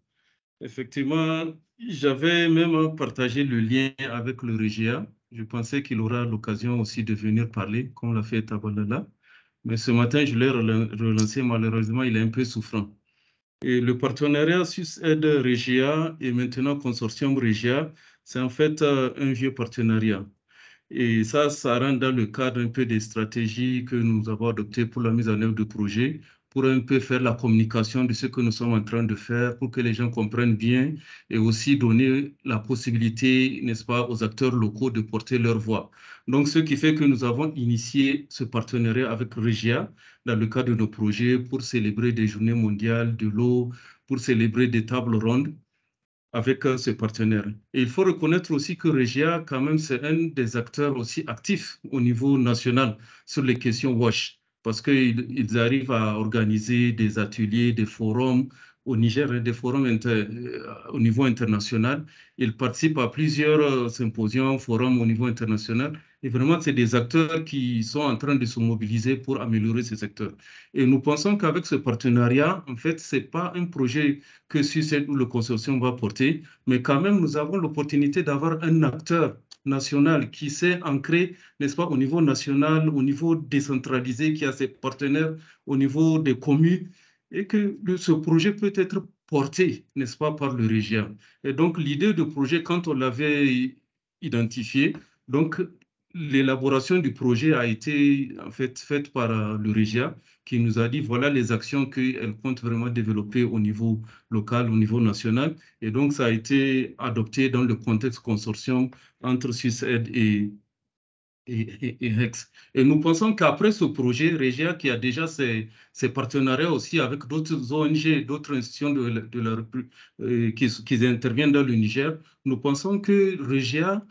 Effectivement, j'avais même partagé le lien avec le REGEA. Je pensais qu'il aura l'occasion aussi de venir parler, comme l'a fait Tabalala. Mais ce matin, je l'ai relancé. Malheureusement, il est un peu souffrant. Et le partenariat SUSAID REGEA et maintenant Consortium REGEA, c'est en fait un vieux partenariat. Et ça rentre dans le cadre un peu des stratégies que nous avons adoptées pour la mise en œuvre de projets, pour un peu faire la communication de ce que nous sommes en train de faire, pour que les gens comprennent bien et aussi donner la possibilité, n'est-ce pas, aux acteurs locaux de porter leur voix. Donc, ce qui fait que nous avons initié ce partenariat avec REGEA dans le cadre de nos projets pour célébrer des journées mondiales de l'eau, pour célébrer des tables rondes avec ce partenaire. Et il faut reconnaître aussi que REGEA, quand même, c'est un des acteurs aussi actifs au niveau national sur les questions WASH, parce qu'ils arrivent à organiser des ateliers, des forums au Niger, des forums au niveau international. Ils participent à plusieurs symposiums, forums au niveau international. Et vraiment, c'est des acteurs qui sont en train de se mobiliser pour améliorer ces secteurs. Et nous pensons qu'avec ce partenariat, en fait, ce n'est pas un projet que SUSAID ou le consortium va porter, mais quand même, nous avons l'opportunité d'avoir un acteur national qui s'est ancré, n'est-ce pas, au niveau national, au niveau décentralisé, qui a ses partenaires au niveau des communes, et que ce projet peut être porté, n'est-ce pas, par le REGEA. Et donc, l'idée de projet, quand on l'avait identifié, donc, l'élaboration du projet a été en fait faite par le REGEA, qui nous a dit voilà les actions qu'elle compte vraiment développer au niveau local, au niveau national. Et donc, ça a été adopté dans le contexte consortium entre SUSAID et HEX. Et nous pensons qu'après ce projet, REGEA, qui a déjà ses partenariats aussi avec d'autres ONG, d'autres institutions qui interviennent dans le Niger, nous pensons que REGEA,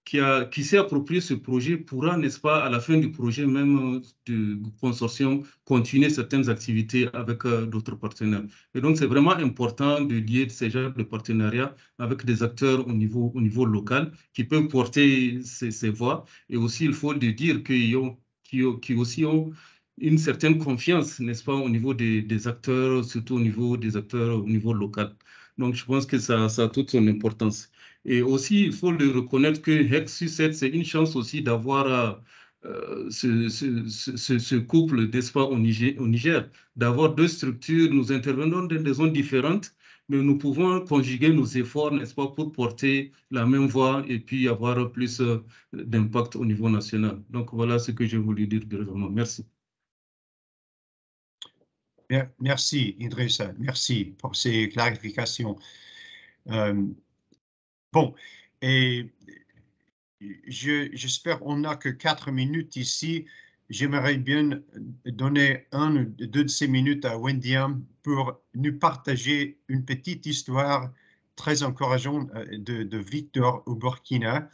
qui s'est approprié ce projet, pourra, n'est-ce pas, à la fin du projet même du consortium, continuer certaines activités avec d'autres partenaires. Et donc, c'est vraiment important de lier ces genres de partenariats avec des acteurs au niveau local qui peuvent porter ces voix. Et aussi, il faut dire qu'ils aussi ont une certaine confiance, n'est-ce pas, au niveau des acteurs, surtout au niveau des acteurs au niveau local. Donc, je pense que ça a toute son importance. Et aussi, il faut le reconnaître que HEX-SUSAID, c'est une chance aussi d'avoir ce couple, n'est-ce pas, au Niger, d'avoir deux structures. Nous intervenons dans des zones différentes, mais nous pouvons conjuguer nos efforts, n'est-ce pas, pour porter la même voix et puis avoir plus d'impact au niveau national. Donc, voilà ce que j'ai voulu dire brièvement. Merci. Merci, Idrissa. Merci pour ces clarifications. Bon, et j'espère qu'on n'a que 4 minutes ici. J'aimerais bien donner 1 ou 2 de ces minutes à Wendiam pour nous partager une petite histoire très encourageante de Victor au Burkina.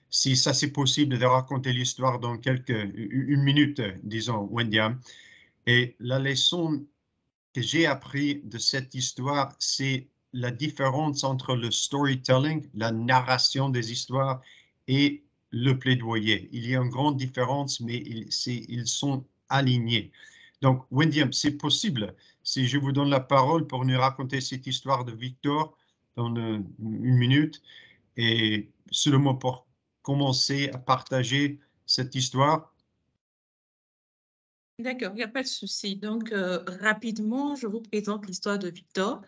Si ça c'est possible de raconter l'histoire dans une minute, disons, Wendiam. Et la leçon que j'ai appris de cette histoire, c'est la différence entre le storytelling, la narration des histoires, et le plaidoyer. Il y a une grande différence, mais ils sont alignés. Donc, Wendiam, c'est possible, si je vous donne la parole pour nous raconter cette histoire de Victor dans une minute, et seulement pour commencer à partager cette histoire. D'accord, il n'y a pas de souci. Donc, rapidement, je vous présente l'histoire de Victor,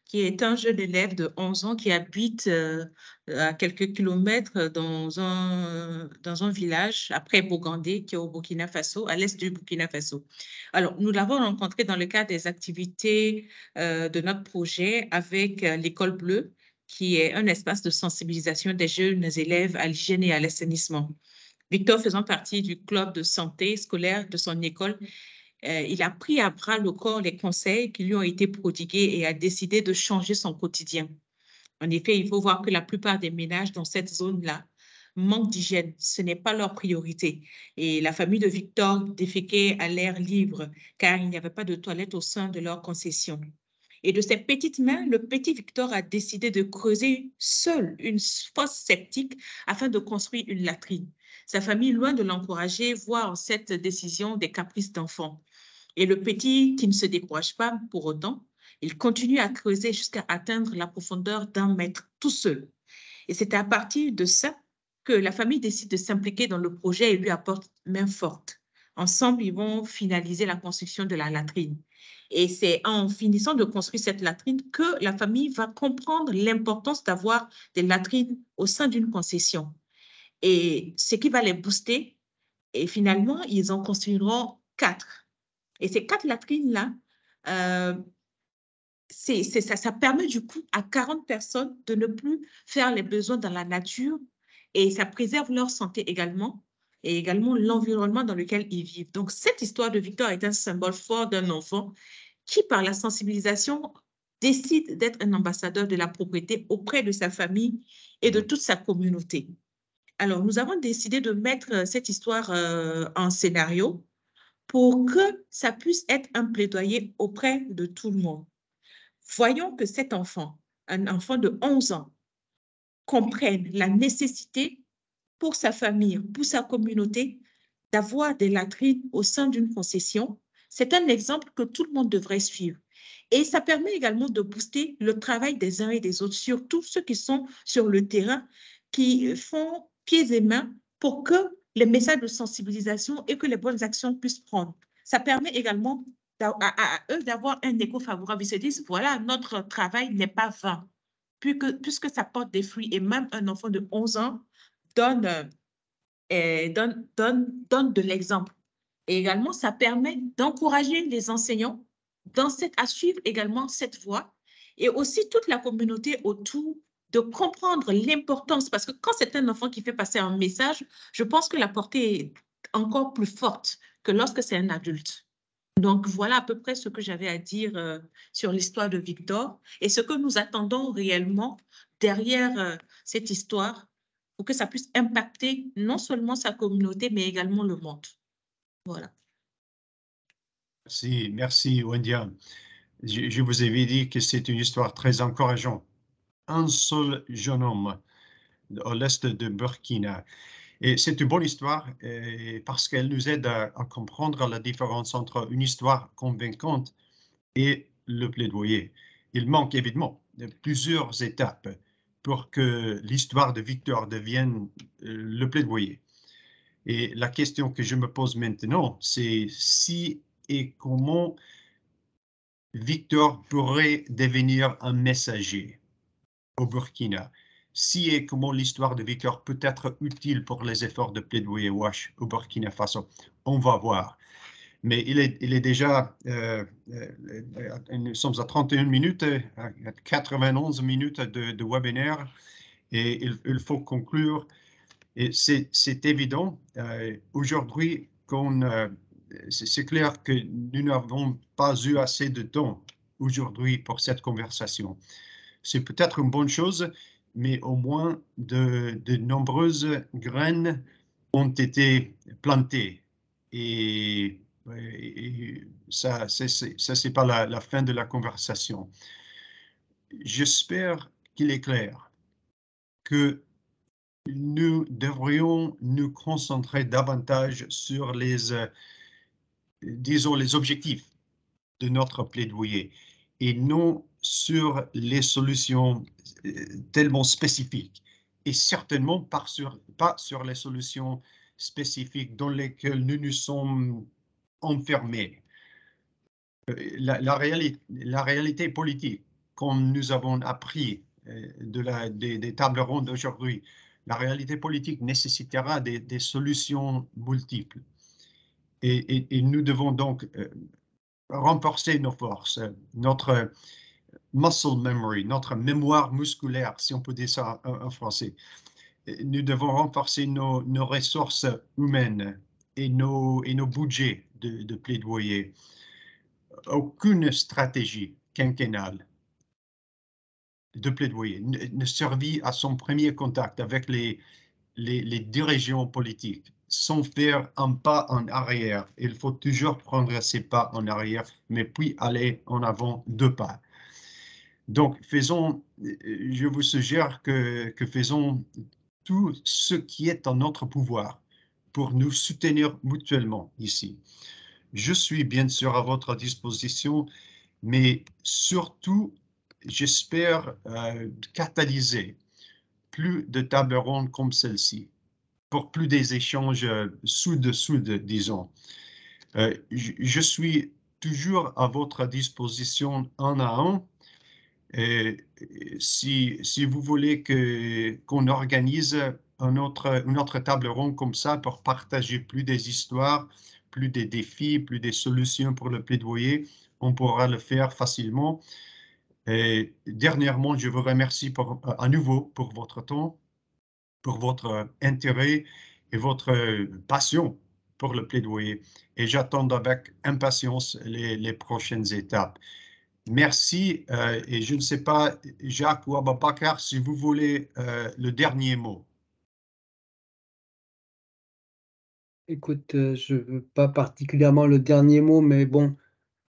qui est un jeune élève de 11 ans qui habite à quelques kilomètres dans un village après Bogandé, qui est au Burkina Faso, à l'est du Burkina Faso. Alors, nous l'avons rencontré dans le cadre des activités de notre projet avec l'École Bleue, qui est un espace de sensibilisation des jeunes élèves à l'hygiène et à l'assainissement. Victor, faisant partie du club de santé scolaire de son école, il a pris à bras le corps les conseils qui lui ont été prodigués et a décidé de changer son quotidien. En effet, il faut voir que la plupart des ménages dans cette zone-là manquent d'hygiène. Ce n'est pas leur priorité. Et la famille de Victor déféquait à l'air libre car il n'y avait pas de toilette au sein de leur concession. Et de ses petites mains, le petit Victor a décidé de creuser seul une fosse septique afin de construire une latrine. Sa famille, loin de l'encourager, voit en cette décision des caprices d'enfant. Et le petit, qui ne se décourage pas pour autant, il continue à creuser jusqu'à atteindre la profondeur d'1 mètre tout seul. Et c'est à partir de ça que la famille décide de s'impliquer dans le projet et lui apporte main forte. Ensemble, ils vont finaliser la construction de la latrine. Et c'est en finissant de construire cette latrine que la famille va comprendre l'importance d'avoir des latrines au sein d'une concession. Et ce qui va les booster, et finalement, ils en construiront 4. Et ces 4 latrines-là, ça permet du coup à 40 personnes de ne plus faire les besoins dans la nature et ça préserve leur santé également et également l'environnement dans lequel ils vivent. Donc, cette histoire de Victor est un symbole fort d'un enfant qui, par la sensibilisation, décide d'être un ambassadeur de la propriété auprès de sa famille et de toute sa communauté. Alors, nous avons décidé de mettre cette histoire en scénario pour que ça puisse être un plaidoyer auprès de tout le monde. Voyons que cet enfant, un enfant de 11 ans, comprenne la nécessité pour sa famille, pour sa communauté, d'avoir des latrines au sein d'une concession. C'est un exemple que tout le monde devrait suivre. Et ça permet également de booster le travail des uns et des autres, surtout ceux qui sont sur le terrain, qui font pieds et mains pour que les messages de sensibilisation et que les bonnes actions puissent prendre. Ça permet également à eux d'avoir un écho favorable. Ils se disent, voilà, notre travail n'est pas vain, puisque ça porte des fruits. Et même un enfant de 11 ans donne de l'exemple. Et également, ça permet d'encourager les enseignants à suivre également cette voie et aussi toute la communauté autour de comprendre l'importance, parce que quand c'est un enfant qui fait passer un message, je pense que la portée est encore plus forte que lorsque c'est un adulte. Donc, voilà à peu près ce que j'avais à dire sur l'histoire de Victor et ce que nous attendons réellement derrière cette histoire pour que ça puisse impacter non seulement sa communauté, mais également le monde. Voilà. Merci Wendia. Je vous avais dit que c'est une histoire très encourageante. Un seul jeune homme à l'est de Burkina. Et c'est une bonne histoire parce qu'elle nous aide à comprendre la différence entre une histoire convaincante et le plaidoyer. Il manque évidemment de plusieurs étapes pour que l'histoire de Victor devienne le plaidoyer. Et la question que je me pose maintenant, c'est si et comment Victor pourrait devenir un messager au Burkina. Si et comment l'histoire de Victor peut être utile pour les efforts de plaidoyer WASH au Burkina Faso, on va voir. Mais il est déjà, nous sommes à 31 minutes, à 91 minutes de webinaire et il faut conclure. Et c'est évident, aujourd'hui, c'est clair que nous n'avons pas eu assez de temps aujourd'hui pour cette conversation. C'est peut-être une bonne chose, mais au moins de nombreuses graines ont été plantées. Et ça c'est pas la fin de la conversation. J'espère qu'il est clair que nous devrions nous concentrer davantage sur disons, les objectifs de notre plaidoyer et non sur les solutions tellement spécifiques et certainement pas sur les solutions spécifiques dans lesquelles nous nous sommes enfermés. La réalité politique, comme nous avons appris des tables rondes d'aujourd'hui, la réalité politique nécessitera des solutions multiples. Et nous devons donc renforcer nos forces, notre muscle memory, notre mémoire musculaire, si on peut dire ça en français. Nous devons renforcer nos ressources humaines et nos budgets de plaidoyer. Aucune stratégie quinquennale de plaidoyer ne survit à son premier contact avec les dirigeants politiques sans faire un pas en arrière. Il faut toujours prendre ces pas en arrière, mais puis aller en avant 2 pas. Donc, je vous suggère que faisons tout ce qui est en notre pouvoir pour nous soutenir mutuellement ici. Je suis bien sûr à votre disposition, mais surtout, j'espère catalyser plus de tables rondes comme celle-ci, pour plus des échanges soude, disons. Je suis toujours à votre disposition un à un. Et si vous voulez qu'on organise une autre table ronde comme ça pour partager plus des histoires, plus des défis, plus des solutions pour le plaidoyer, on pourra le faire facilement. Et dernièrement, je vous remercie à nouveau pour votre temps, pour votre intérêt et votre passion pour le plaidoyer. Et j'attends avec impatience les prochaines étapes. Merci. Et je ne sais pas, Jacques ou Ababakar, si vous voulez le dernier mot. Écoute, je ne veux pas particulièrement le dernier mot, mais bon,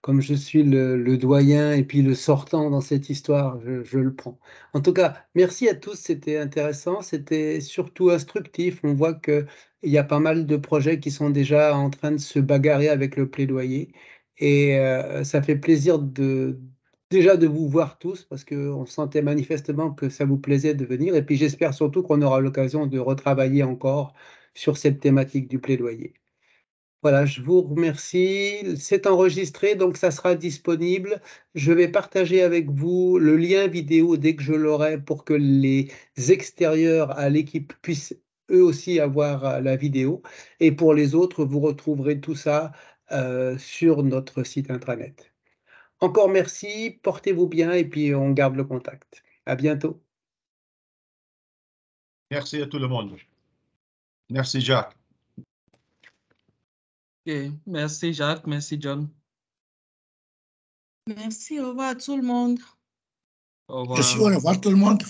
comme je suis le doyen et puis le sortant dans cette histoire, je le prends. En tout cas, merci à tous, c'était intéressant, c'était surtout instructif. On voit qu'il y a pas mal de projets qui sont déjà en train de se bagarrer avec le plaidoyer. Et ça fait plaisir déjà de vous voir tous, parce qu'on sentait manifestement que ça vous plaisait de venir. Et puis j'espère surtout qu'on aura l'occasion de retravailler encore sur cette thématique du plaidoyer. Voilà, je vous remercie. C'est enregistré, donc ça sera disponible. Je vais partager avec vous le lien vidéo dès que je l'aurai pour que les extérieurs à l'équipe puissent eux aussi avoir la vidéo. Et pour les autres, vous retrouverez tout ça sur notre site intranet. Encore merci, portez-vous bien et puis on garde le contact. À bientôt. Merci à tout le monde. Merci, Jacques. Okay. Merci, Jacques. Merci, John. Merci. Au revoir à tout le monde. Au revoir. Merci, au revoir tout le monde.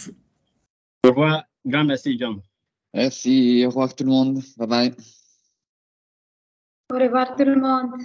Au revoir. Grand merci, John. Merci. Au revoir tout le monde. Bye bye. Au revoir tout le monde.